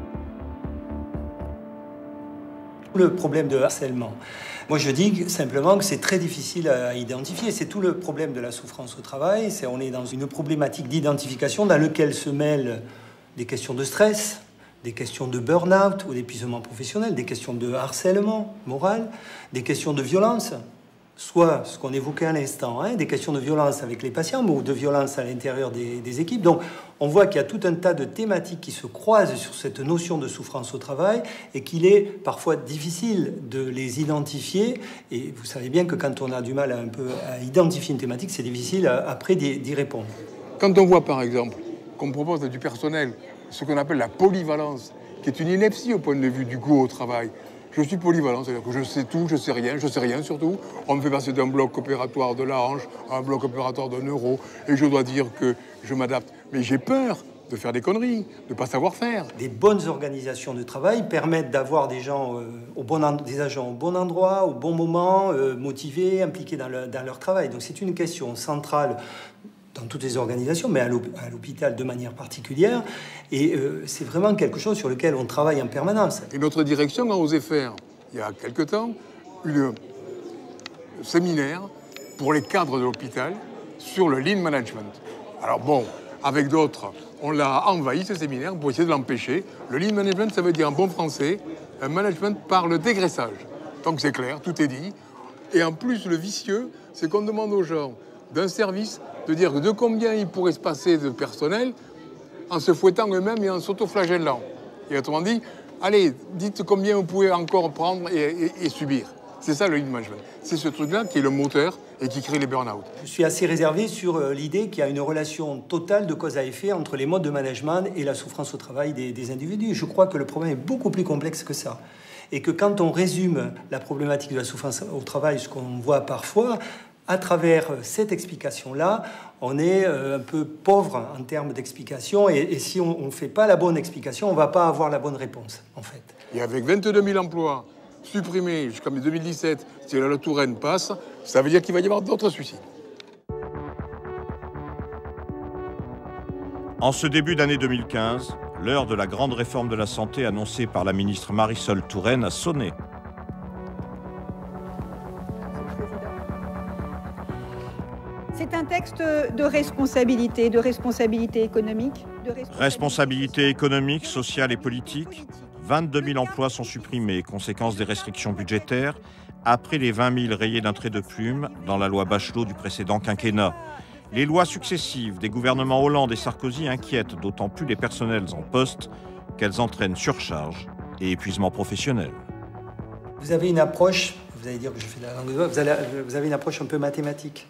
Le problème de harcèlement, moi je dis simplement que c'est très difficile à identifier. C'est tout le problème de la souffrance au travail. On est dans une problématique d'identification dans laquelle se mêlent des questions de stress, des questions de burn-out ou d'épuisement professionnel, des questions de harcèlement moral, des questions de violence, soit ce qu'on évoquait à l'instant, des questions de violence avec les patients ou de violence à l'intérieur des équipes. Donc on voit qu'il y a tout un tas de thématiques qui se croisent sur cette notion de souffrance au travail et qu'il est parfois difficile de les identifier. Et vous savez bien que quand on a du mal à identifier une thématique, c'est difficile après d'y répondre. Quand on voit par exemple qu'on propose du personnel ce qu'on appelle la polyvalence, qui est une ineptie au point de vue du goût au travail. Je suis polyvalent, c'est-à-dire que je sais tout, je sais rien surtout. On me fait passer d'un bloc opératoire de la hanche à un bloc opératoire de neuro, et je dois dire que je m'adapte. Mais j'ai peur de faire des conneries, de ne pas savoir faire. Des bonnes organisations de travail permettent d'avoir des gens, des agents au bon endroit, au bon moment, motivés, impliqués dans leur travail. Donc c'est une question centrale dans toutes les organisations, mais à l'hôpital de manière particulière. Et c'est vraiment quelque chose sur lequel on travaille en permanence. Et notre direction a osé faire, il y a quelque temps, un séminaire pour les cadres de l'hôpital sur le lean management. Alors bon, avec d'autres, on l'a envahi, ce séminaire, pour essayer de l'empêcher. Le lean management, ça veut dire en bon français, un management par le dégraissage. Donc c'est clair, tout est dit. Et en plus, le vicieux, c'est qu'on demande aux gens d'un service de dire de combien il pourrait se passer de personnel en se fouettant eux-mêmes et en s'autoflagellant. Et autrement dit, allez, dites combien vous pouvez encore prendre et subir. C'est ça le lean management. C'est ce truc-là qui est le moteur et qui crée les burn-out. Je suis assez réservé sur l'idée qu'il y a une relation totale de cause à effet entre les modes de management et la souffrance au travail des individus. Je crois que le problème est beaucoup plus complexe que ça. Et que quand on résume la problématique de la souffrance au travail, ce qu'on voit parfois, à travers cette explication-là, on est un peu pauvre en termes d'explication. Et si on ne fait pas la bonne explication, on ne va pas avoir la bonne réponse, en fait. Et avec 22 000 emplois supprimés jusqu'en 2017, si la loi Touraine passe, ça veut dire qu'il va y avoir d'autres suicides. En ce début d'année 2015, l'heure de la grande réforme de la santé annoncée par la ministre Marisol Touraine a sonné. C'est un texte de responsabilité économique. Responsabilité économique, sociale et politique. 22 000 emplois sont supprimés, conséquence des restrictions budgétaires, après les 20 000 rayés d'un trait de plume dans la loi Bachelot du précédent quinquennat. Les lois successives des gouvernements Hollande et Sarkozy inquiètent d'autant plus les personnels en poste qu'elles entraînent surcharge et épuisement professionnel. Vous avez une approche, vous allez dire que je fais de la langue de bois, vous avez une approche un peu mathématique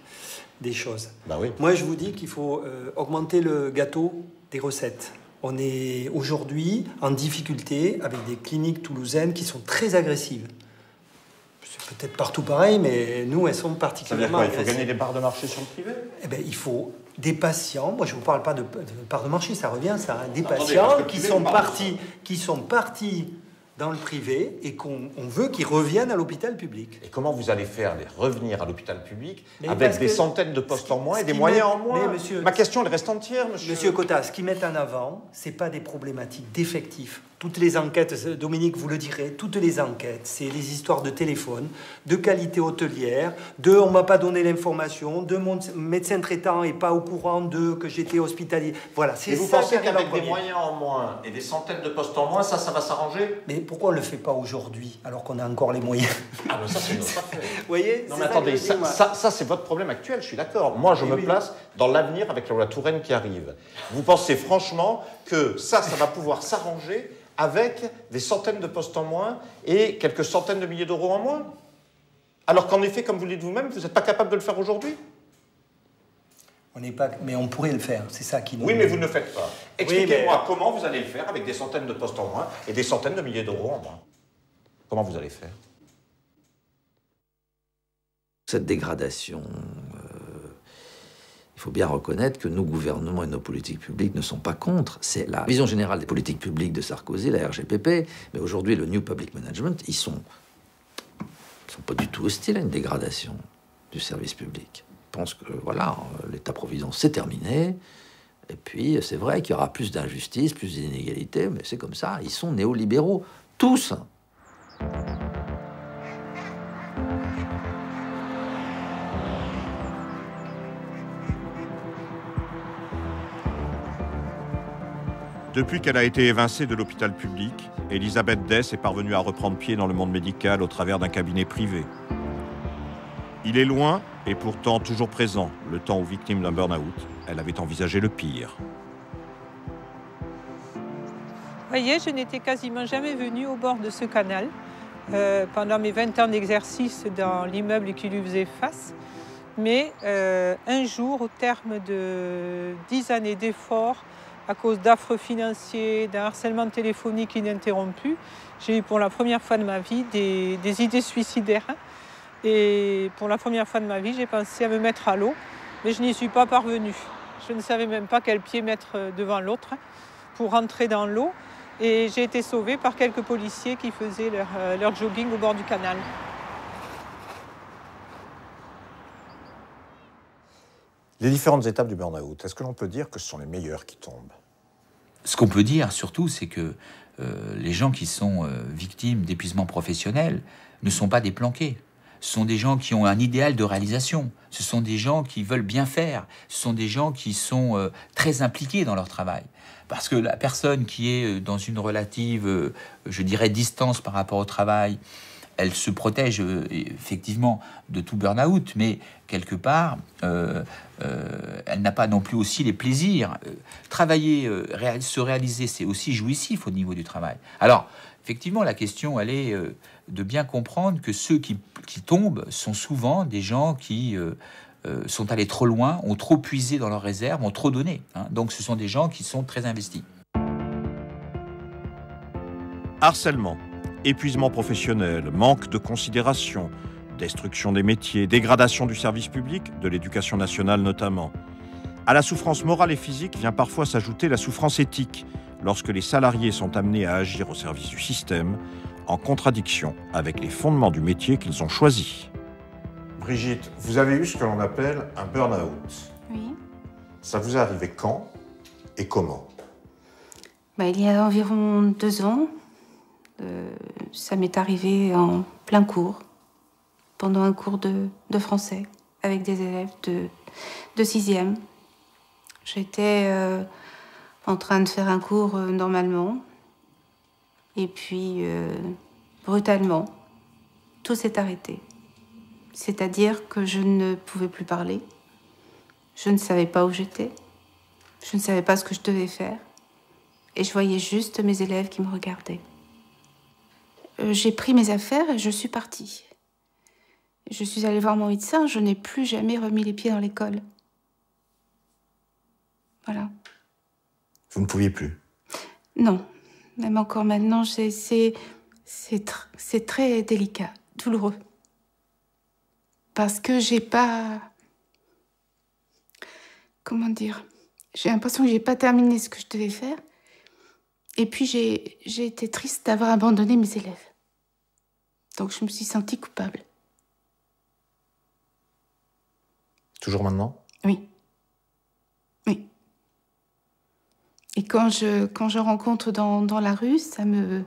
des choses. Bah oui. Moi, je vous dis qu'il faut augmenter le gâteau des recettes. On est aujourd'hui en difficulté avec des cliniques toulousaines qui sont très agressives. C'est peut-être partout pareil, mais nous, elles sont particulièrement agressives. Il faut gagner des parts de marché sur le privé? Eh bien, il faut des patients. Moi, je ne vous parle pas de parts de marché, ça revient, ça. Des patients qui sont partis dans le privé et qu'on veut qu'ils reviennent à l'hôpital public. Et comment vous allez faire les revenir à l'hôpital public avec des centaines de postes en moins et des moyens en moins? Ma question, elle reste entière, monsieur. Monsieur Cotta, ce qu'ils mettent en avant, ce n'est pas des problématiques d'effectifs. Toutes les enquêtes, Dominique vous le direz, toutes les enquêtes, c'est les histoires de téléphone, de qualité hôtelière, de on ne m'a pas donné l'information, de mon médecin traitant n'est pas au courant de que j'étais hospitalier. Voilà, c'est ça. Et vous pensez qu'avec des moyens en moins et des centaines de postes en moins, ça va s'arranger? Mais pourquoi on ne le fait pas aujourd'hui, alors qu'on a encore les moyens? Ah ben ça, c'est une autre affaire. Vous voyez? Non mais attendez, ça c'est votre problème actuel, je suis d'accord. Moi, je me place dans l'avenir avec la loi Touraine qui arrive. Vous pensez franchement que ça va pouvoir s'arranger avec des centaines de postes en moins et quelques centaines de milliers d'euros en moins? Alors qu'en effet, comme vous le dites vous-même, vous n'êtes pas capable de le faire aujourd'hui? On n'est pas, mais on pourrait le faire, c'est ça qui nous... Oui, mais vous ne le faites pas. Expliquez-moi comment vous allez le faire avec des centaines de postes en moins et des centaines de milliers d'euros en moins. Comment vous allez faire? Cette dégradation, il faut bien reconnaître que nos gouvernements et nos politiques publiques ne sont pas contre. C'est la vision générale des politiques publiques de Sarkozy, la RGPP, mais aujourd'hui le New Public Management, ils sont pas du tout hostiles à une dégradation du service public. Ils pensent que voilà, l'État-providence c'est terminé, et puis c'est vrai qu'il y aura plus d'injustice, plus d'inégalités, mais c'est comme ça, ils sont néolibéraux, tous. Depuis qu'elle a été évincée de l'hôpital public, Elisabeth Dess est parvenue à reprendre pied dans le monde médical au travers d'un cabinet privé. Il est loin et pourtant toujours présent, le temps où, victime d'un burn-out, elle avait envisagé le pire. Vous voyez, je n'étais quasiment jamais venue au bord de ce canal pendant mes 20 ans d'exercice dans l'immeuble qui lui faisait face. Mais un jour, au terme de 10 années d'efforts, à cause d'affres financiers, d'un harcèlement téléphonique ininterrompu, j'ai eu pour la première fois de ma vie des idées suicidaires. Et pour la première fois de ma vie, j'ai pensé à me mettre à l'eau, mais je n'y suis pas parvenue. Je ne savais même pas quel pied mettre devant l'autre pour rentrer dans l'eau. Et j'ai été sauvée par quelques policiers qui faisaient leur jogging au bord du canal. Les différentes étapes du burn-out, est-ce que l'on peut dire que ce sont les meilleures qui tombent? Ce qu'on peut dire surtout, c'est que les gens qui sont victimes d'épuisement professionnel ne sont pas des planqués. Ce sont des gens qui ont un idéal de réalisation. Ce sont des gens qui veulent bien faire. Ce sont des gens qui sont très impliqués dans leur travail. Parce que la personne qui est dans une relative, je dirais, distance par rapport au travail, elle se protège effectivement de tout burn-out, mais quelque part, elle n'a pas non plus aussi les plaisirs. Travailler, se réaliser, c'est aussi jouissif au niveau du travail. Alors, effectivement, la question, elle est de bien comprendre que ceux qui tombent sont souvent des gens qui sont allés trop loin, ont trop puisé dans leurs réserves, ont trop donné. Hein. Donc, ce sont des gens qui sont très investis. Harcèlement, épuisement professionnel, manque de considération, destruction des métiers, dégradation du service public, de l'éducation nationale notamment. À la souffrance morale et physique vient parfois s'ajouter la souffrance éthique, lorsque les salariés sont amenés à agir au service du système, en contradiction avec les fondements du métier qu'ils ont choisi. Brigitte, vous avez eu ce que l'on appelle un burn-out. Oui. Ça vous est arrivé quand et comment? Il y a environ 2 ans. Ça m'est arrivé en plein cours, pendant un cours de français, avec des élèves de 6e. J'étais en train de faire un cours normalement, et puis brutalement, tout s'est arrêté. C'est-à-dire que je ne pouvais plus parler, je ne savais pas où j'étais, je ne savais pas ce que je devais faire, et je voyais juste mes élèves qui me regardaient. J'ai pris mes affaires et je suis partie. Je suis allée voir mon médecin, je n'ai plus jamais remis les pieds dans l'école. Voilà. Vous ne pouviez plus? Non, même encore maintenant, c'est très délicat, douloureux. Parce que j'ai pas... Comment dire? J'ai l'impression que j'ai pas terminé ce que je devais faire. Et puis j'ai été triste d'avoir abandonné mes élèves. Donc je me suis sentie coupable. Toujours maintenant? Oui. Oui. Et quand je rencontre dans la rue, je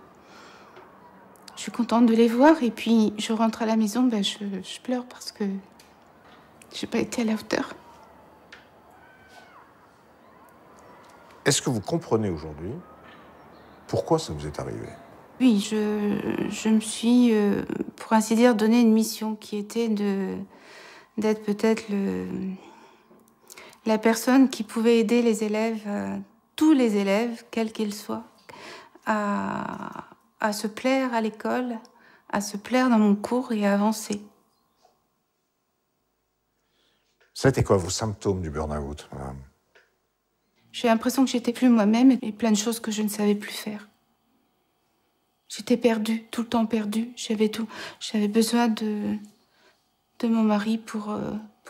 suis contente de les voir. Et puis je rentre à la maison, je pleure parce que j'ai pas été à la hauteur. Est-ce que vous comprenez aujourd'hui pourquoi ça vous est arrivé? Oui, je me suis, pour ainsi dire, donné une mission qui était d'être peut-être la personne qui pouvait aider les élèves, tous les élèves, quels qu'ils soient, à se plaire à l'école, à se plaire dans mon cours et à avancer. C'était quoi vos symptômes du burn-out, madame? J'ai l'impression que j'étais plus moi-même et plein de choses que je ne savais plus faire. J'étais perdue, tout le temps perdue. J'avais besoin de mon mari pour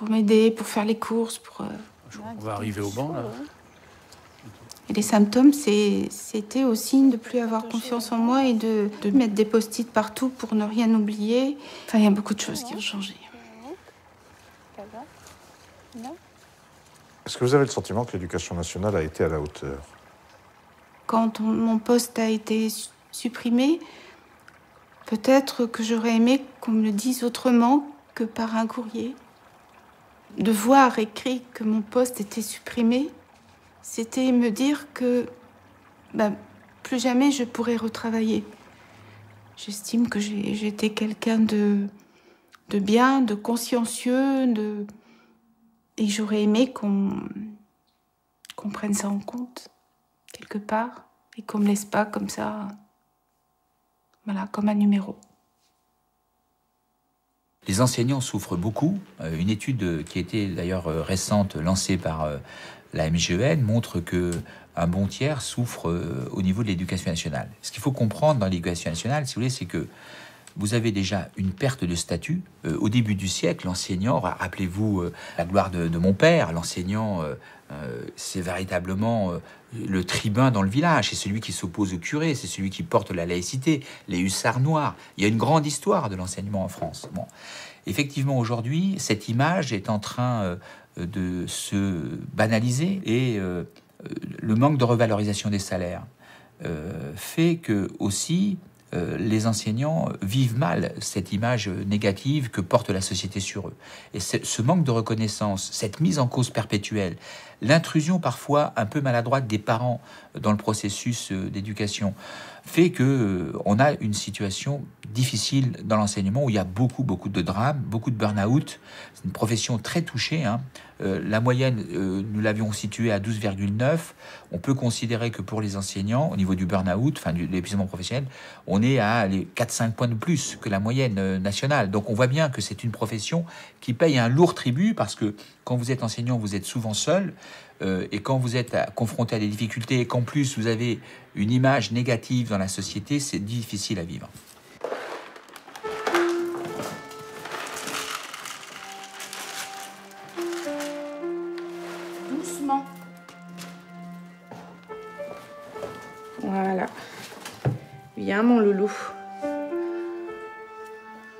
m'aider, pour faire les courses. On va arriver au banc, là. Et les symptômes, c'était aussi de ne plus avoir confiance en moi et de mettre des post-it partout pour ne rien oublier. Enfin, il y a beaucoup de choses qui ont changé. Est-ce que vous avez le sentiment que l'éducation nationale a été à la hauteur? Quand mon poste a été supprimé, peut-être que j'aurais aimé qu'on me le dise autrement que par un courrier. De voir écrit que mon poste était supprimé, c'était me dire que plus jamais je pourrais retravailler. J'estime que j'étais quelqu'un de bien, de consciencieux, et j'aurais aimé qu'on prenne ça en compte, quelque part, et qu'on me laisse pas comme ça, voilà, comme un numéro. Les enseignants souffrent beaucoup. Une étude qui était d'ailleurs récente, lancée par la MGEN, montre qu'un bon tiers souffre au niveau de l'éducation nationale. Ce qu'il faut comprendre dans l'éducation nationale, si vous voulez, c'est que vous avez déjà une perte de statut. Au début du siècle, l'enseignant, rappelez-vous la gloire de mon père, l'enseignant, c'est véritablement le tribun dans le village, c'est celui qui s'oppose au curé, c'est celui qui porte la laïcité, les hussards noirs. Il y a une grande histoire de l'enseignement en France. Bon. Effectivement, aujourd'hui, cette image est en train de se banaliser et le manque de revalorisation des salaires fait que aussi les enseignants vivent mal cette image négative que porte la société sur eux. Et ce manque de reconnaissance, cette mise en cause perpétuelle, l'intrusion parfois un peu maladroite des parents dans le processus d'éducation fait que on a une situation difficile dans l'enseignement où il y a beaucoup de drames, beaucoup de burn-out. C'est une profession très touchée. La moyenne, nous l'avions située à 12,9. On peut considérer que pour les enseignants, au niveau du burn-out, enfin de l'épuisement professionnel, on est à 4-5 points de plus que la moyenne nationale. Donc on voit bien que c'est une profession qui paye un lourd tribut parce que quand vous êtes enseignant, vous êtes souvent seul. Et quand vous êtes confronté à des difficultés et qu'en plus vous avez une image négative dans la société, c'est difficile à vivre. Doucement. Voilà. Viens mon loulou.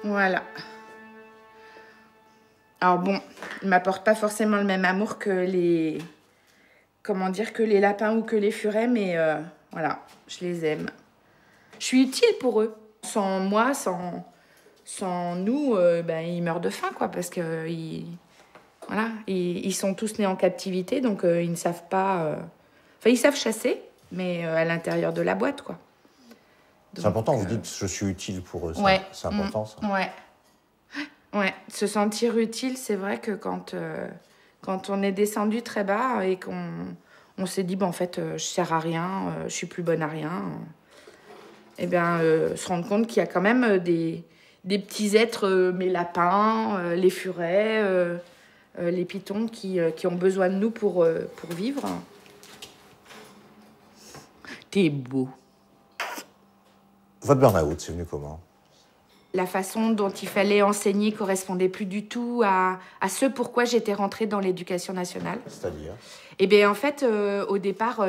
Voilà. Alors bon, il m'apporte pas forcément le même amour que les... Comment dire, que les lapins ou que les furets, mais voilà, je les aime. Je suis utile pour eux. Sans moi, sans nous, ils meurent de faim, quoi, parce que voilà, ils sont tous nés en captivité, donc ils ne savent pas... Enfin, ils savent chasser, mais à l'intérieur de la boîte, quoi. C'est important, vous dites je suis utile pour eux, ouais, c'est important, ça. Ouais, se sentir utile, c'est vrai que quand on est descendu très bas et qu'on s'est dit, en fait, je sers à rien, je suis plus bonne à rien, eh bien, se rendre compte qu'il y a quand même des petits êtres, mes lapins, les furets, les pitons qui ont besoin de nous pour vivre. T'es beau. Votre burn-out, c'est venu comment? La façon dont il fallait enseigner correspondait plus du tout à ce pourquoi j'étais rentrée dans l'éducation nationale. C'est-à-dire? Eh bien, en fait, au départ,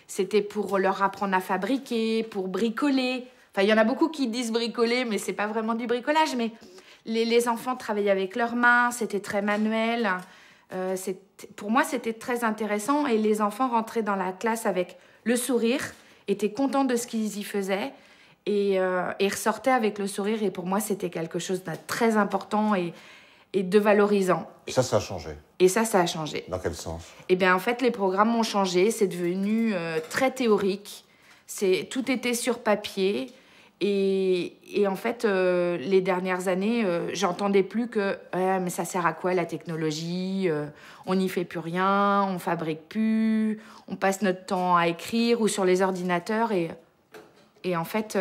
c'était pour leur apprendre à fabriquer, pour bricoler. Enfin, il y en a beaucoup qui disent bricoler, mais c'est pas vraiment du bricolage. Mais les enfants travaillaient avec leurs mains, c'était très manuel. Pour moi, c'était très intéressant. Et les enfants rentraient dans la classe avec le sourire, étaient contents de ce qu'ils y faisaient. Et ressortait avec le sourire. Et pour moi, c'était quelque chose de très important et de valorisant. Et ça a changé? Et ça a changé. Dans quel sens? Eh bien, en fait, les programmes ont changé. C'est devenu très théorique. Tout était sur papier. Et en fait, les dernières années, j'entendais plus que mais ça sert à quoi la technologie? On n'y fait plus rien, on fabrique plus, on passe notre temps à écrire ou sur les ordinateurs. Et en fait,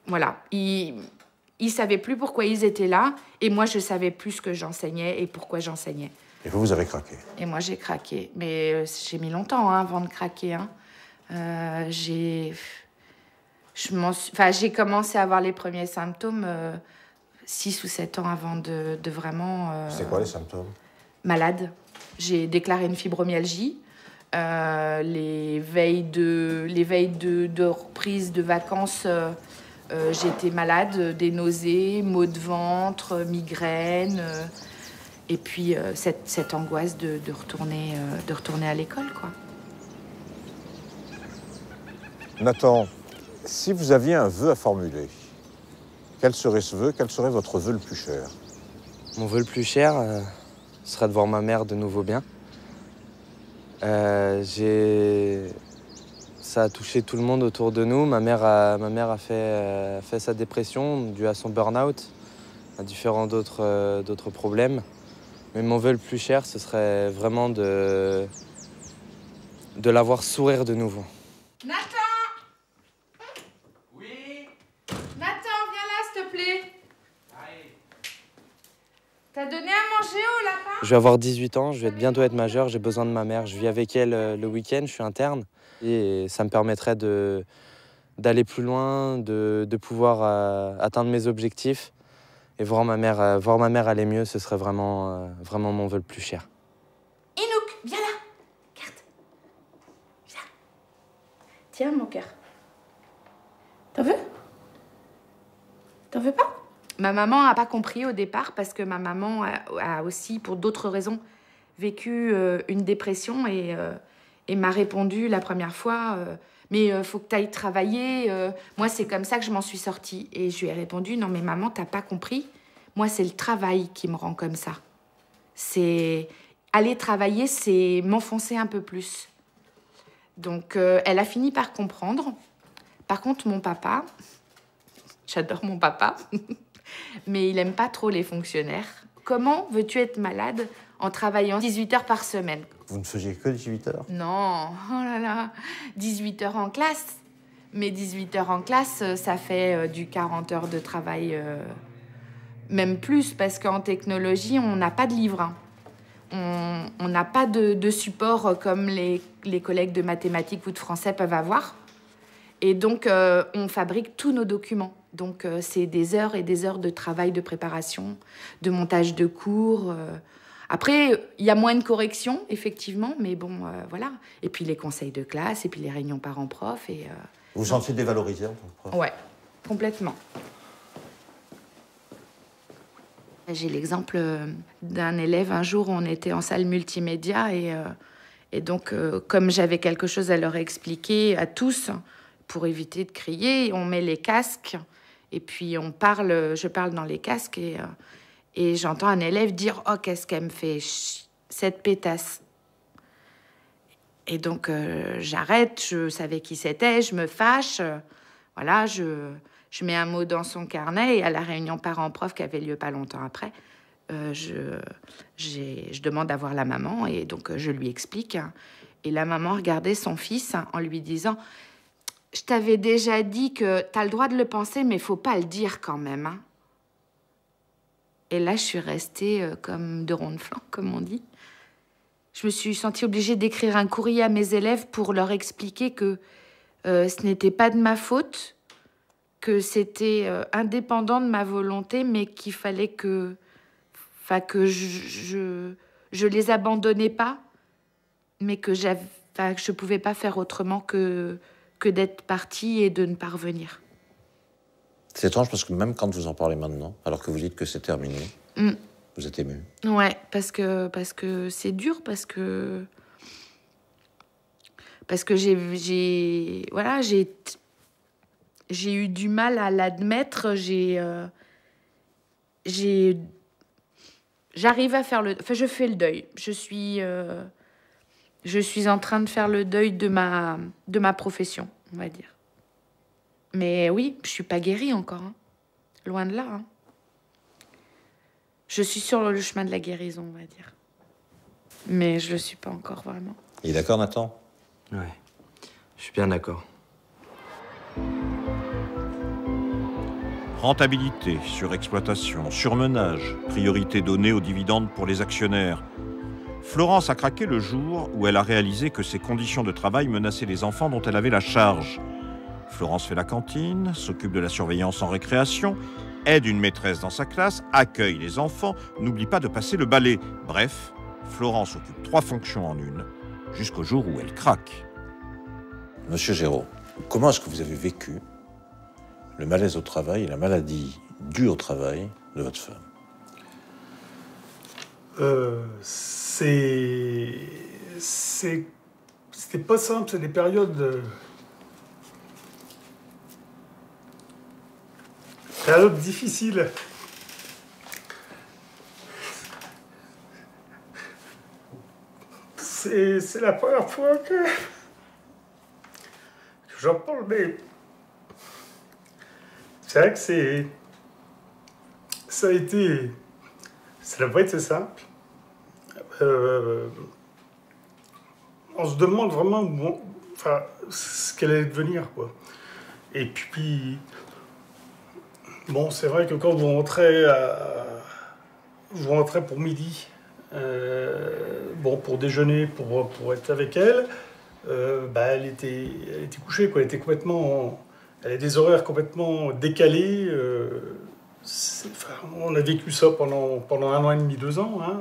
voilà, ils savaient plus pourquoi ils étaient là. Et moi, je savais plus ce que j'enseignais et pourquoi j'enseignais. Et vous avez craqué. Et moi, j'ai craqué. Mais j'ai mis longtemps avant de craquer. J'ai commencé à avoir les premiers symptômes 6 ou 7 ans avant de vraiment... C'est quoi les symptômes? Malade. J'ai déclaré une fibromyalgie. Les veilles de reprise de vacances, j'étais malade, des nausées, maux de ventre, migraines, et puis cette angoisse de retourner à l'école, quoi. Nathan, si vous aviez un vœu à formuler, quel serait ce vœu? Quel serait votre vœu le plus cher? Mon vœu le plus cher serait de voir ma mère de nouveau bien. Ça a touché tout le monde autour de nous. Ma mère a fait sa dépression due à son burn-out, à différents d'autres problèmes. Mais mon vœu le plus cher, ce serait vraiment de la voir sourire de nouveau. Nathan! Oui? Nathan, viens là, s'il te plaît. T'as donné à manger au lapin? Je vais avoir 18 ans, je vais bientôt être majeur, j'ai besoin de ma mère. Je vis avec elle le week-end, je suis interne. Et ça me permettrait d'aller plus loin, de pouvoir atteindre mes objectifs. Et voir ma mère aller mieux, ce serait vraiment mon vœu le plus cher. Inouk, viens là. Regarde. Viens. Tiens, mon cœur. T'en veux? T'en veux pas? Ma maman n'a pas compris au départ parce que ma maman a aussi, pour d'autres raisons, vécu une dépression et m'a répondu la première fois mais faut que tu ailles travailler. Moi, c'est comme ça que je m'en suis sortie. Et je lui ai répondu non, mais maman, t'as pas compris. Moi, c'est le travail qui me rend comme ça. C'est aller travailler, c'est m'enfoncer un peu plus. Donc, elle a fini par comprendre. Par contre, mon papa, j'adore mon papa, mais il aime pas trop les fonctionnaires. Comment veux-tu être malade en travaillant 18 heures par semaine? Vous ne faisiez que 18 heures? Non, oh là là, 18 heures en classe. Mais 18 heures en classe, ça fait du 40 heures de travail, même plus, parce qu'en technologie, on n'a pas de livre. On n'a pas de support comme les collègues de mathématiques ou de français peuvent avoir. Et donc, on fabrique tous nos documents. Donc, c'est des heures et des heures de travail, de préparation, de montage de cours. Après, il y a moins de corrections, effectivement, mais bon, voilà. Et puis les conseils de classe, et puis les réunions parents-prof. Vous vous sentiez dévalorisé en tant que prof? Ouais, complètement. J'ai l'exemple d'un élève. Un jour, on était en salle multimédia et donc, comme j'avais quelque chose à leur expliquer à tous, pour éviter de crier, on met les casques et puis je parle dans les casques et j'entends un élève dire « Oh, qu'est-ce qu'elle me fait, cette pétasse !» Et donc, j'arrête, je savais qui c'était, je me fâche. Voilà, je mets un mot dans son carnet et à la réunion parents-prof qui avait lieu pas longtemps après, je demande à voir la maman et donc je lui explique. Et la maman regardait son fils en lui disant « Je t'avais déjà dit que t'as le droit de le penser, mais faut pas le dire quand même. Hein. » Et là, je suis restée comme de ronde flanc, comme on dit. Je me suis sentie obligée d'écrire un courrier à mes élèves pour leur expliquer que ce n'était pas de ma faute, que c'était indépendant de ma volonté, mais qu'il fallait que je les abandonnais pas, mais que je pouvais pas faire autrement que d'être partie et de ne pas revenir. C'est étrange parce que même quand vous en parlez maintenant, alors que vous dites que c'est terminé, vous êtes ému. Ouais, parce que c'est dur, parce que j'ai eu du mal à l'admettre. J'arrive à faire je fais le deuil. Je suis en train de faire le deuil de ma profession, on va dire. Mais oui, je suis pas guérie encore, hein. Loin de là. Hein. Je suis sur le chemin de la guérison, on va dire. Mais je le suis pas encore vraiment. Il est d'accord, Nathan? Ouais, je suis bien d'accord. Rentabilité, surexploitation, surmenage, priorité donnée aux dividendes pour les actionnaires. Florence a craqué le jour où elle a réalisé que ses conditions de travail menaçaient les enfants dont elle avait la charge. Florence fait la cantine, s'occupe de la surveillance en récréation, aide une maîtresse dans sa classe, accueille les enfants, n'oublie pas de passer le balai. Bref, Florence occupe 3 fonctions en une, jusqu'au jour où elle craque. Monsieur Géraud, comment est-ce que vous avez vécu le malaise au travail et la maladie due au travail de votre femme? C'était pas simple, c'est des périodes difficiles. C'est la première fois que j'en parle, mais c'est vrai que ça a été, ça n'a pas été simple. On se demande vraiment ce qu'elle allait devenir, quoi. Et puis, bon, c'est vrai que quand vous rentrez pour midi, pour déjeuner, pour être avec elle, elle était couchée, quoi. Elle était complètement, elle a des horaires complètement décalés. On a vécu ça pendant 1 an et demi, 2 ans. Hein,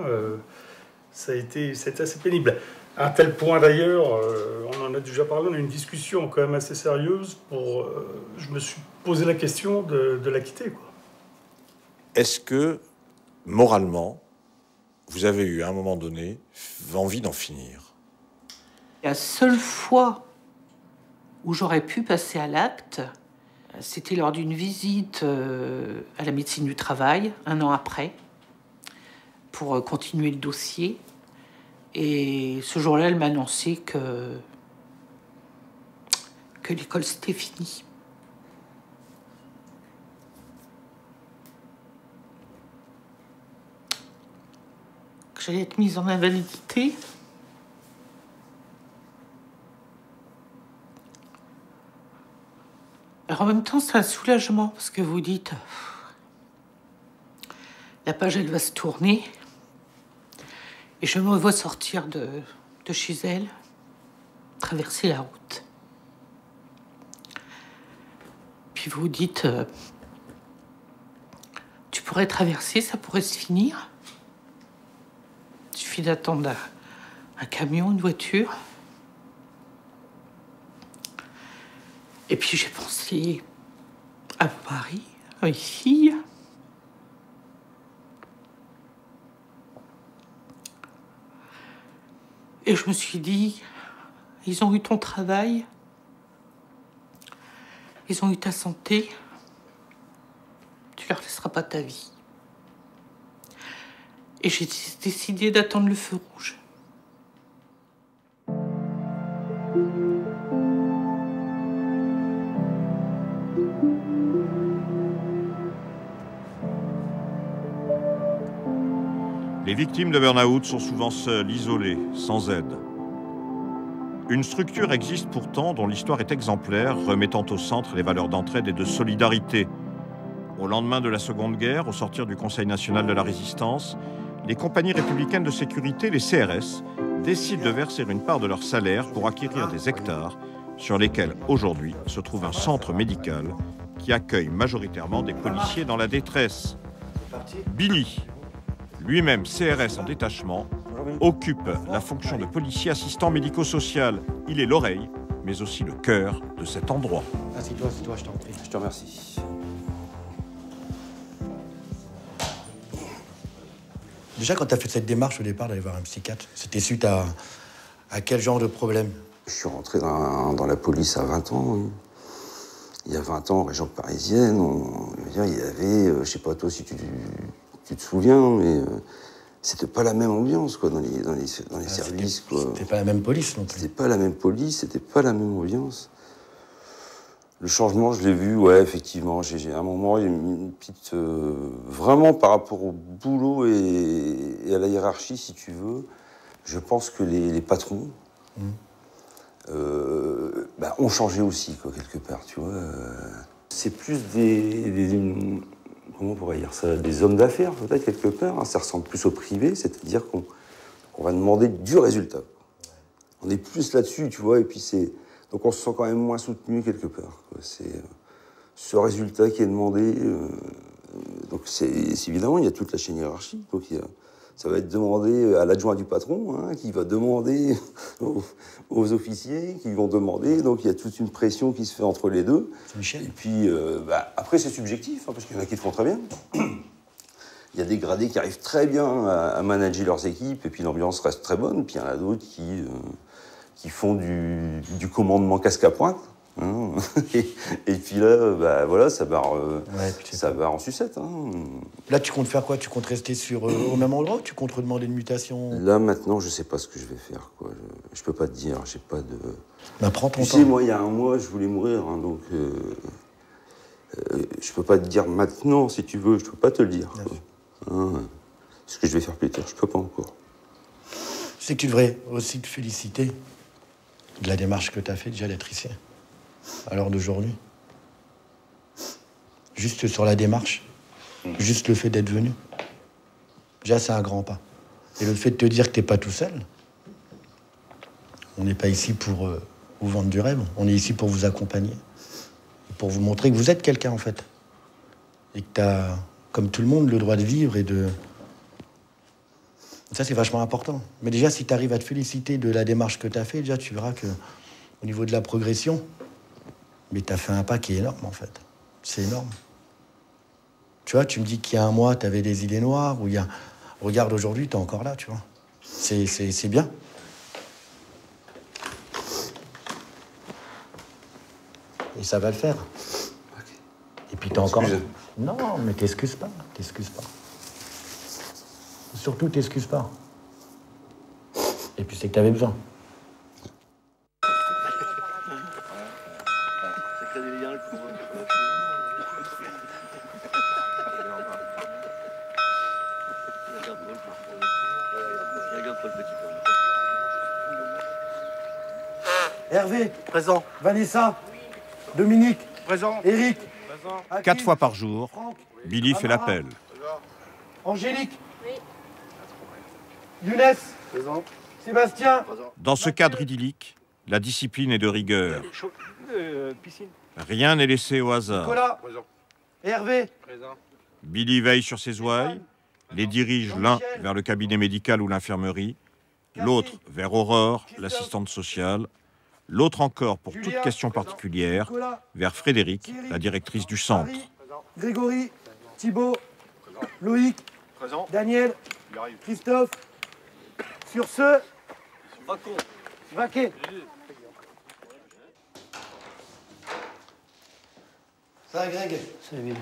ça a été assez pénible. À un tel point d'ailleurs, on en a déjà parlé, on a eu une discussion quand même assez sérieuse je me suis posé la question de la quitter, quoi. Est-ce que, moralement, vous avez eu, à un moment donné, envie d'en finir? La seule fois où j'aurais pu passer à l'acte, c'était lors d'une visite à la médecine du travail, 1 an après, pour continuer le dossier. Et ce jour-là, elle m'a annoncé que l'école, c'était fini. Que j'allais être mise en invalidité. Alors en même temps, c'est un soulagement, parce que vous dites, la page, elle va se tourner. Et je me vois sortir de chez elle, traverser la route. Puis vous dites, tu pourrais traverser, ça pourrait se finir. Il suffit d'attendre un camion, une voiture. Et puis j'ai pensé à mon mari, à mes filles. Et je me suis dit, ils ont eu ton travail, ils ont eu ta santé, tu leur laisseras pas ta vie. Et j'ai décidé d'attendre le feu rouge. Les victimes de burn-out sont souvent seules, isolées, sans aide. Une structure existe pourtant dont l'histoire est exemplaire, remettant au centre les valeurs d'entraide et de solidarité. Au lendemain de la Seconde Guerre, au sortir du Conseil national de la Résistance, les compagnies républicaines de sécurité, les CRS, décident de verser une part de leur salaire pour acquérir des hectares sur lesquels aujourd'hui se trouve un centre médical qui accueille majoritairement des policiers dans la détresse. Billy, lui-même CRS en détachement, occupe la fonction de policier assistant médico-social. Il est l'oreille, mais aussi le cœur de cet endroit. Assieds-toi, je t'en prie. Je te remercie. Déjà, quand tu as fait cette démarche au départ d'aller voir un psychiatre, c'était suite à quel genre de problème? Je suis rentré dans la police à 20 ans. Oui. Il y a 20 ans, en région parisienne, il y avait, je sais pas toi si tu te souviens, mais c'était pas la même ambiance quoi, dans les services. C'était pas la même police non plus. C'était pas la même police, c'était pas la même ambiance. Le changement, je l'ai vu, ouais, effectivement. J'ai à un moment, il y a une petite... vraiment par rapport au boulot et à la hiérarchie, si tu veux, je pense que les patrons ont changé aussi, quoi, quelque part, tu vois. C'est plus comment on pourrait dire ça, des hommes d'affaires, peut-être, quelque part. Hein. Ça ressemble plus au privé, c'est-à-dire qu'on on va demander du résultat. On est plus là-dessus, tu vois, et puis donc on se sent quand même moins soutenu quelque part, quoi. C'est ce résultat qui est demandé. Donc c'est évidemment, il y a toute la chaîne hiérarchique. Donc ça va être demandé à l'adjoint du patron, hein, qui va demander aux officiers, qui vont demander. Donc il y a toute une pression qui se fait entre les deux. Et puis après, c'est subjectif, hein, parce qu'il y en a qui le font très bien. Il y a des gradés qui arrivent très bien à manager leurs équipes, et puis l'ambiance reste très bonne. Puis il y en a d'autres qui font du commandement casque à pointe. Hein. Et puis là, voilà, ça barre en sucette. Hein. Là, tu comptes faire quoi? Tu comptes rester au même endroit ou tu comptes redemander une mutation? Là, maintenant, je sais pas ce que je vais faire, quoi. Je peux pas te dire, j'ai pas de... Bah, prends ton temps. Tu sais, moi, il y a un mois, je voulais mourir, hein, donc... je peux pas te dire maintenant, si tu veux, je peux pas te le dire. Hein. Ce que je vais faire plus tard, je peux pas encore. Tu sais que tu devrais aussi te féliciter de la démarche que tu as faite déjà d'être ici, à l'heure d'aujourd'hui. Juste sur la démarche, juste le fait d'être venu. Déjà, c'est un grand pas. Et le fait de te dire que t'es pas tout seul, on n'est pas ici pour vous vendre du rêve, on est ici pour vous accompagner, pour vous montrer que vous êtes quelqu'un, en fait. Et que t'as, comme tout le monde, le droit de vivre et de... Ça, c'est vachement important. Mais déjà, si tu arrives à te féliciter de la démarche que tu as fait, déjà, tu verras que au niveau de la progression, mais tu as fait un pas qui est énorme, en fait. C'est énorme. Tu vois, tu me dis qu'il y a un mois, tu avais des idées noires, ou il y a... Regarde, aujourd'hui, tu es encore là, tu vois. C'est bien. Et ça va le faire. Et puis, tu es encore là. Non, mais t'excuses pas. T'excuses pas. Surtout, t'excuses pas. Et puis, c'est que t'avais besoin. Hervé. Présent. Vanessa. Dominique. Présent. Eric. Présent. 4 fois par jour, Billy fait l'appel. Angélique. Younes. Présent. Sébastien. Présent. Dans ce cadre idyllique, la discipline est de rigueur. Rien n'est laissé au hasard. Nicolas. Présent. Hervé. Présent. Billy veille sur ses ouailles, les dirige l'un vers le cabinet médical ou l'infirmerie, l'autre vers Aurore, l'assistante sociale, l'autre encore, pour toute question particulière, vers Frédéric, la directrice du centre. Grégory, Thibault, Loïc, Daniel, Christophe. Sur ce, vaquer. Ça va, Greg? Salut, Bill.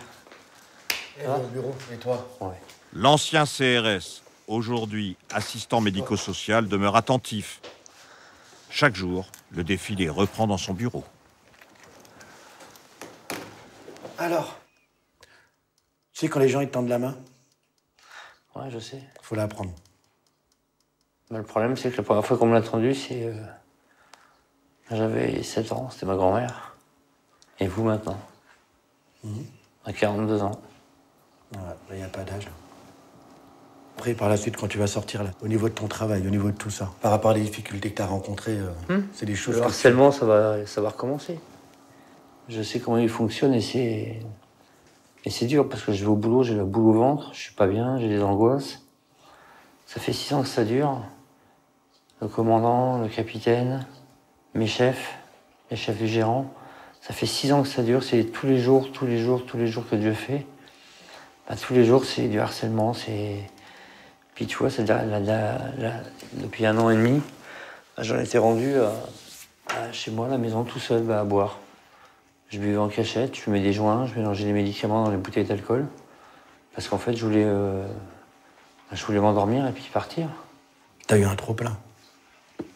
Au bureau, et toi? Ouais. L'ancien CRS, aujourd'hui assistant médico-social, demeure attentif. Chaque jour, le défilé reprend dans son bureau. Alors, tu sais quand les gens ils te tendent la main? Ouais, je sais. Faut la prendre. Mais le problème, c'est que la première fois qu'on me l'a tendu, c'est... J'avais 7 ans, c'était ma grand-mère. Et vous, maintenant? À 42 ans. Ouais, là, il n'y a pas d'âge. Après, par la suite, quand tu vas sortir, là, au niveau de ton travail, au niveau de tout ça, par rapport à les difficultés que tu as rencontrées, c'est des choses... Le harcèlement, ça va recommencer. Je sais comment il fonctionne et c'est dur, parce que je vais au boulot, j'ai la boule au ventre, je suis pas bien, j'ai des angoisses. Ça fait 6 ans que ça dure. Le commandant, le capitaine, mes chefs, les chefs du gérant, ça fait 6 ans que ça dure, c'est tous les jours que Dieu fait. Bah, tous les jours, c'est du harcèlement, c'est... Puis tu vois, depuis 1 an et demi, j'en étais rendu chez moi, à la maison, tout seul, à boire. Je buvais en cachette, je fumais des joints, je mélangeais des médicaments dans les bouteilles d'alcool. Parce qu'en fait, je voulais m'endormir et puis partir. T'as eu un trop-plein.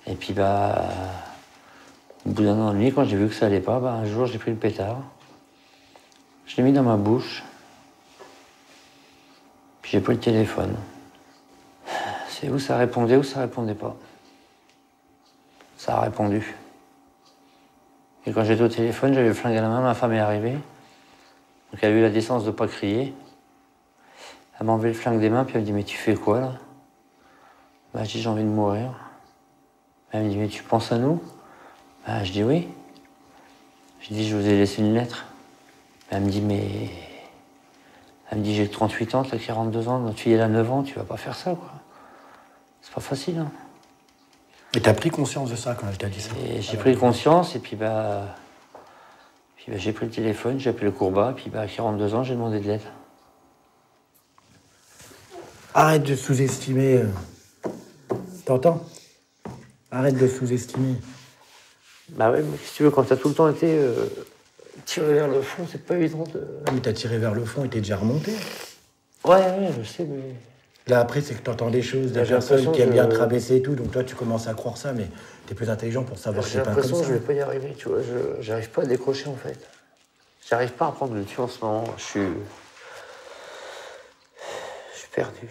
Et puis, au bout d'1 an et demi, quand j'ai vu que ça allait pas, un jour, j'ai pris le pétard. Je l'ai mis dans ma bouche. Puis j'ai pris le téléphone. C'est où ça répondait ou ça répondait pas. Ça a répondu. Et quand j'étais au téléphone, j'avais le flingue à la main, ma femme est arrivée. Donc elle a eu la décence de pas crier. Elle m'a enlevé le flingue des mains, puis elle me dit « Mais tu fais quoi, là ?» Bah, je dis, j'ai envie de mourir. Elle me dit, mais tu penses à nous? Bah, je dis oui. Je dis, je vous ai laissé une lettre. Elle me dit, mais... Elle me dit, j'ai 38 ans, t'as 42 ans, notre fille elle a 9 ans, tu vas pas faire ça, quoi. C'est pas facile, hein. Et t'as pris conscience de ça quand je t'ai dit ça? Et j'ai pris conscience, et puis j'ai pris le téléphone, j'ai appelé le Courbat, et puis à 42 ans, j'ai demandé de l'aide. Arrête de sous-estimer. T'entends? Arrête de sous-estimer. Bah ouais, mais si tu veux, quand t'as tout le temps été tiré vers le fond, c'est pas évident de... Mais t'as tiré vers le fond et t'es déjà remonté. Ouais, je sais, mais... Là, après, c'est que t'entends des choses, des J'ai personnes l'impression qui aiment que- bien te rabaisser et tout, donc toi, tu commences à croire ça, mais t'es plus intelligent pour savoir que J'ai c'est pas comme l'impression ça. que je vais pas y arriver, tu vois. J'arrive pas à décrocher, en fait. J'arrive pas à prendre le dessus en ce moment. Je suis perdu.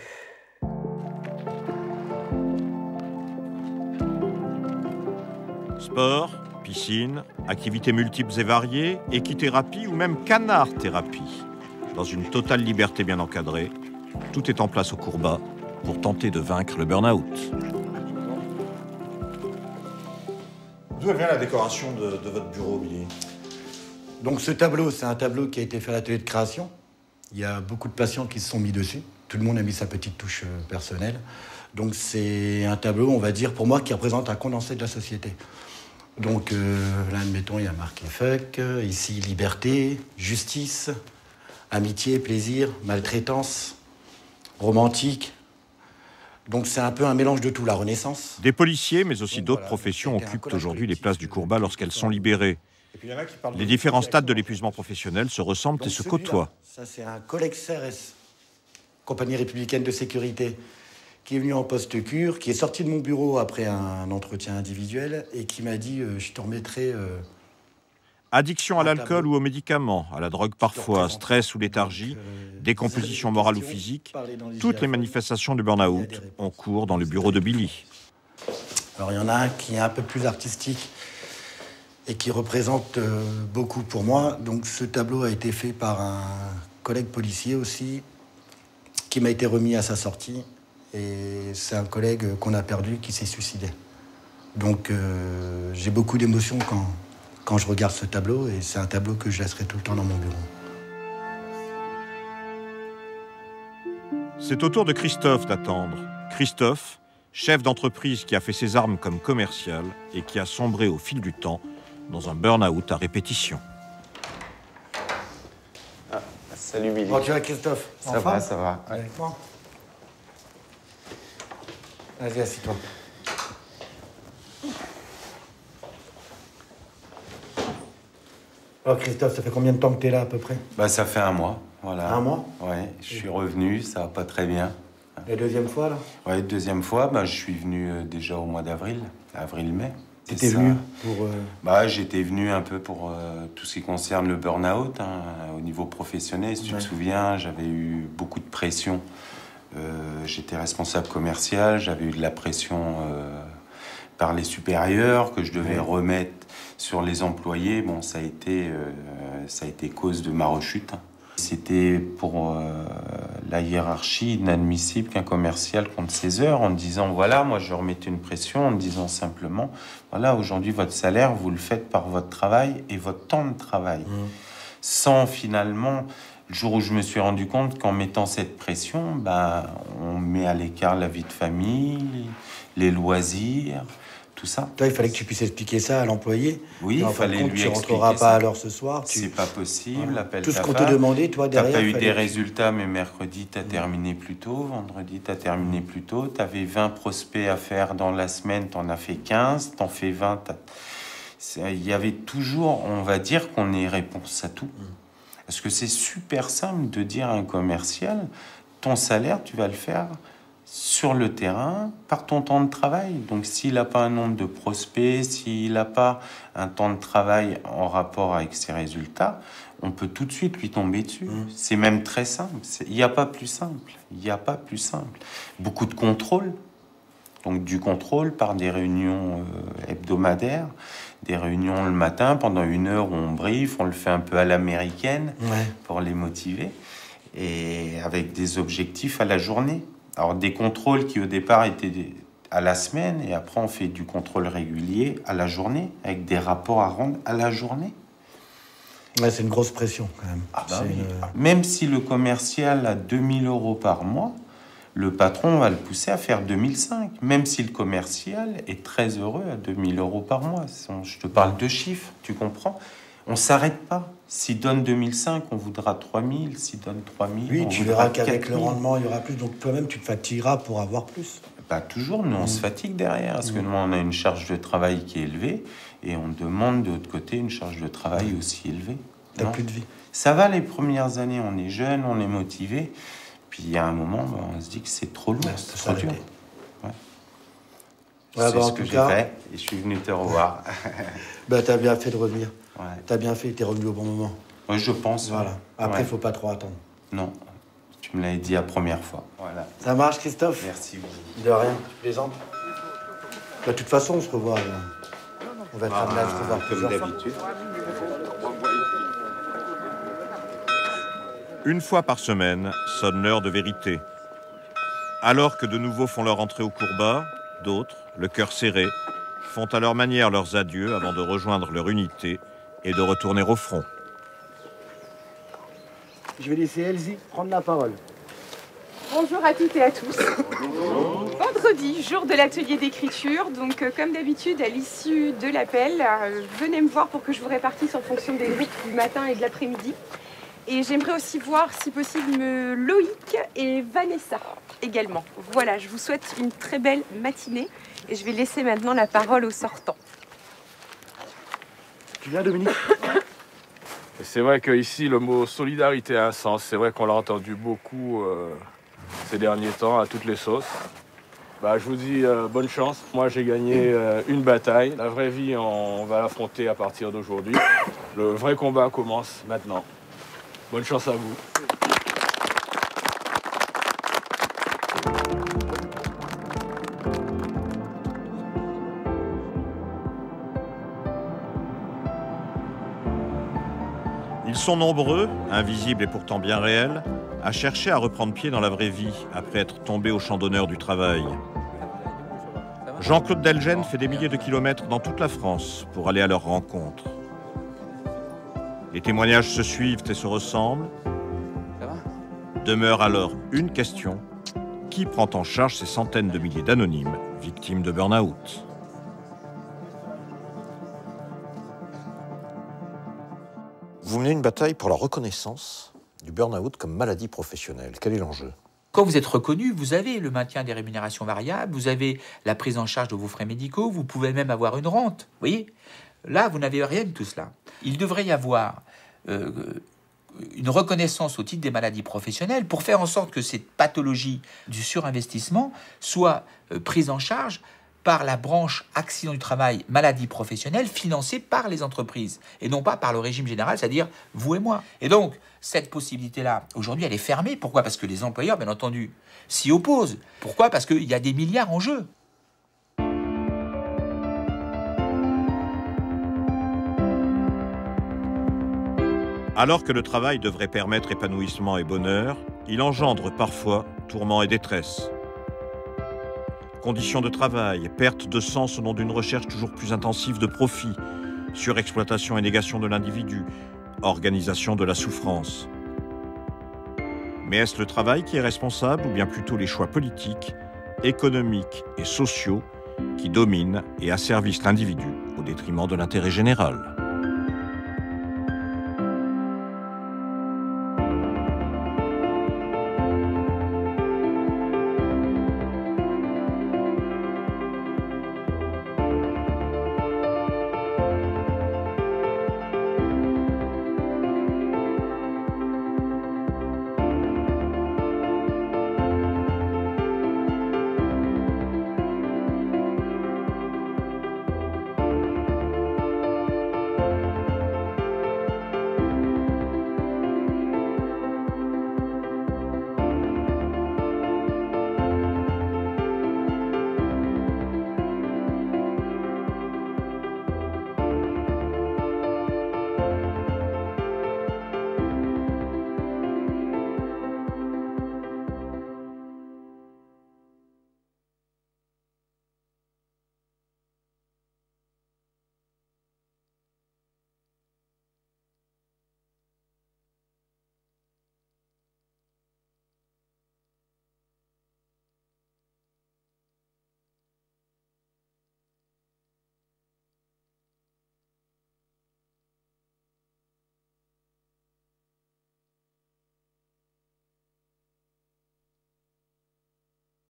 Sport, piscine, activités multiples et variées, équithérapie ou même canard-thérapie. Dans une totale liberté bien encadrée, tout est en place au Courbat pour tenter de vaincre le burn-out. D'où vient la décoration de votre bureau, Billy? Donc ce tableau, c'est un tableau qui a été fait à l'atelier de création. Il y a beaucoup de patients qui se sont mis dessus. Tout le monde a mis sa petite touche personnelle. Donc c'est un tableau, on va dire, pour moi, qui représente un condensé de la société. Donc là, admettons, il y a marqué fuck, ici liberté, justice, amitié, plaisir, maltraitance, romantique. Donc c'est un peu un mélange de tout, la Renaissance. Des policiers, mais aussi d'autres professions occupent aujourd'hui les places du Courbat lorsqu'elles sont libérées. Les différents stades de l'épuisement professionnel se ressemblent et se côtoient. Ça, c'est un collègue CRS, Compagnie républicaine de sécurité, qui est venu en post-cure, qui est sorti de mon bureau après un entretien individuel et qui m'a dit je te remettrai... Addiction à l'alcool ou aux médicaments, à la drogue parfois, stress ou léthargie, décomposition morale ou physique, toutes les manifestations du burn-out ont cours dans le bureau de Billy. Alors il y en a un qui est un peu plus artistique et qui représente beaucoup pour moi. Donc ce tableau a été fait par un collègue policier aussi, qui m'a été remis à sa sortie. Et c'est un collègue qu'on a perdu qui s'est suicidé. Donc j'ai beaucoup d'émotions quand je regarde ce tableau, et c'est un tableau que je laisserai tout le temps dans mon bureau. C'est au tour de Christophe d'attendre. Christophe, chef d'entreprise qui a fait ses armes comme commercial et qui a sombré au fil du temps dans un burn-out à répétition. Ah, salut Billy. Bon, tu vas, Christophe? Ça va, ça va. Ouais. Avec moi. Vas-y, assis-toi. Oh, Christophe, ça fait combien de temps que tu es là, à peu près? Bah, ça fait un mois, voilà. Un mois? Ouais, je suis revenu, ça va pas très bien. La deuxième fois, là? Ouais, deuxième fois, bah, je suis venu déjà au mois d'avril, avril-mai. T'étais venu pour... Bah, j'étais venu un peu pour tout ce qui concerne le burn-out, hein, au niveau professionnel. Si tu te souviens, j'avais eu beaucoup de pression. J'étais responsable commercial, j'avais eu de la pression par les supérieurs que je devais remettre sur les employés. Bon, ça a été cause de ma rechute. C'était pour la hiérarchie inadmissible qu'un commercial compte ses heures en disant, voilà, moi je remettais une pression en disant simplement, voilà, aujourd'hui votre salaire, vous le faites par votre travail et votre temps de travail. Sans finalement, le jour où je me suis rendu compte qu'en mettant cette pression, bah, on met à l'écart la vie de famille, les loisirs, tout ça. Toi, il fallait que tu puisses expliquer ça à l'employé. Oui, il fallait lui tu expliquer rentreras ça. pas à l'heure ce soir. C'est pas possible, appelle tout ce ta qu'on te femme. demandait, toi, derrière. T'as pas eu fallait des que- résultats, mais mercredi, t'as terminé plus tôt. Vendredi, t'as terminé plus tôt. T'avais 20 prospects à faire dans la semaine, t'en as fait 15. T'en fais 20. Il y avait toujours, on va dire qu'on ait réponse à tout. Parce que c'est super simple de dire à un commercial, ton salaire, tu vas le faire sur le terrain par ton temps de travail. Donc s'il n'a pas un nombre de prospects, s'il n'a pas un temps de travail en rapport avec ses résultats, on peut tout de suite lui tomber dessus. C'est même très simple. Il n'y a pas plus simple. Il n'y a pas plus simple. Beaucoup de contrôle. Donc du contrôle par des réunions hebdomadaires, des réunions le matin pendant 1 heure où on brief, on le fait un peu à l'américaine pour les motiver, et avec des objectifs à la journée. Alors des contrôles qui au départ étaient à la semaine et après on fait du contrôle régulier à la journée, avec des rapports à rendre à la journée. Ouais, c'est une grosse pression quand même. Ah bah oui. Même si le commercial a 2000 € par mois, le patron va le pousser à faire 2005. Même si le commercial est très heureux à 2000 € par mois. Je te parle de chiffres, tu comprends? On ne s'arrête pas. S'il donne 2005, on voudra 3000. S'il donne 3000, oui, on tu voudra verras qu'avec 4000. le rendement, il y aura plus. Donc toi-même, tu te fatigueras pour avoir plus. Pas toujours, nous on se fatigue derrière, parce que nous on a une charge de travail qui est élevée, et on demande de l'autre côté une charge de travail aussi élevée. T'as plus de vie. Ça va les premières années, on est jeune, on est motivé, puis il y a un moment, on se dit que c'est trop lourd, c'est trop dur. Ouais. Ouais, C'est ce que j'ai fait, et je suis venu te revoir. Bah, t'as bien fait de revenir. Ouais. T'as bien fait, t'es revenu au bon moment. Oui, je pense. Voilà. Après, faut pas trop attendre. Non, tu me l'avais dit la première fois. Voilà. Ça marche, Christophe? Merci. De rien, tu plaisantes. De toute façon, on se revoit. On va être amené à se revoir comme plusieurs fois. d'habitude. Une fois par semaine sonne l'heure de vérité. Alors que de nouveaux font leur entrée au Courbat, d'autres, le cœur serré, font à leur manière leurs adieux avant de rejoindre leur unité et de retourner au front. Je vais laisser Elsie prendre la parole. Bonjour à toutes et à tous. Vendredi, jour de l'atelier d'écriture. Donc, comme d'habitude, à l'issue de l'appel, venez me voir pour que je vous répartisse en fonction des groupes du matin et de l'après-midi. Et j'aimerais aussi voir, si possible, Loïc et Vanessa également. Voilà, je vous souhaite une très belle matinée et je vais laisser maintenant la parole aux sortants. Tu viens, Dominique? C'est vrai qu'ici, le mot solidarité a un sens. C'est vrai qu'on l'a entendu beaucoup ces derniers temps, à toutes les sauces. Bah, je vous dis bonne chance. Moi, j'ai gagné une bataille. La vraie vie, on va l'affronter à partir d'aujourd'hui. Le vrai combat commence maintenant. Bonne chance à vous. Ils sont nombreux, invisibles et pourtant bien réels, à chercher à reprendre pied dans la vraie vie après être tombés au champ d'honneur du travail. Jean-Claude Delgen fait des milliers de kilomètres dans toute la France pour aller à leur rencontre. Les témoignages se suivent et se ressemblent. Demeure alors une question. Qui prend en charge ces centaines de milliers d'anonymes victimes de burn-out ? Vous menez une bataille pour la reconnaissance du burn-out comme maladie professionnelle. Quel est l'enjeu ? Quand vous êtes reconnu, vous avez le maintien des rémunérations variables, vous avez la prise en charge de vos frais médicaux, vous pouvez même avoir une rente. Vous voyez ? Là, vous n'avez rien de tout cela. Il devrait y avoir une reconnaissance au titre des maladies professionnelles pour faire en sorte que cette pathologie du surinvestissement soit prise en charge par la branche accident du travail, maladie professionnelle, financée par les entreprises, et non pas par le régime général, c'est-à-dire vous et moi. Et donc, cette possibilité-là, aujourd'hui, elle est fermée. Pourquoi ? Parce que les employeurs, bien entendu, s'y opposent. Pourquoi ? Parce qu'il y a des milliards en jeu. Alors que le travail devrait permettre épanouissement et bonheur, il engendre parfois tourments et détresse. Conditions de travail, perte de sens au nom d'une recherche toujours plus intensive de profit, surexploitation et négation de l'individu, organisation de la souffrance. Mais est-ce le travail qui est responsable ou bien plutôt les choix politiques, économiques et sociaux qui dominent et asservissent l'individu au détriment de l'intérêt général ?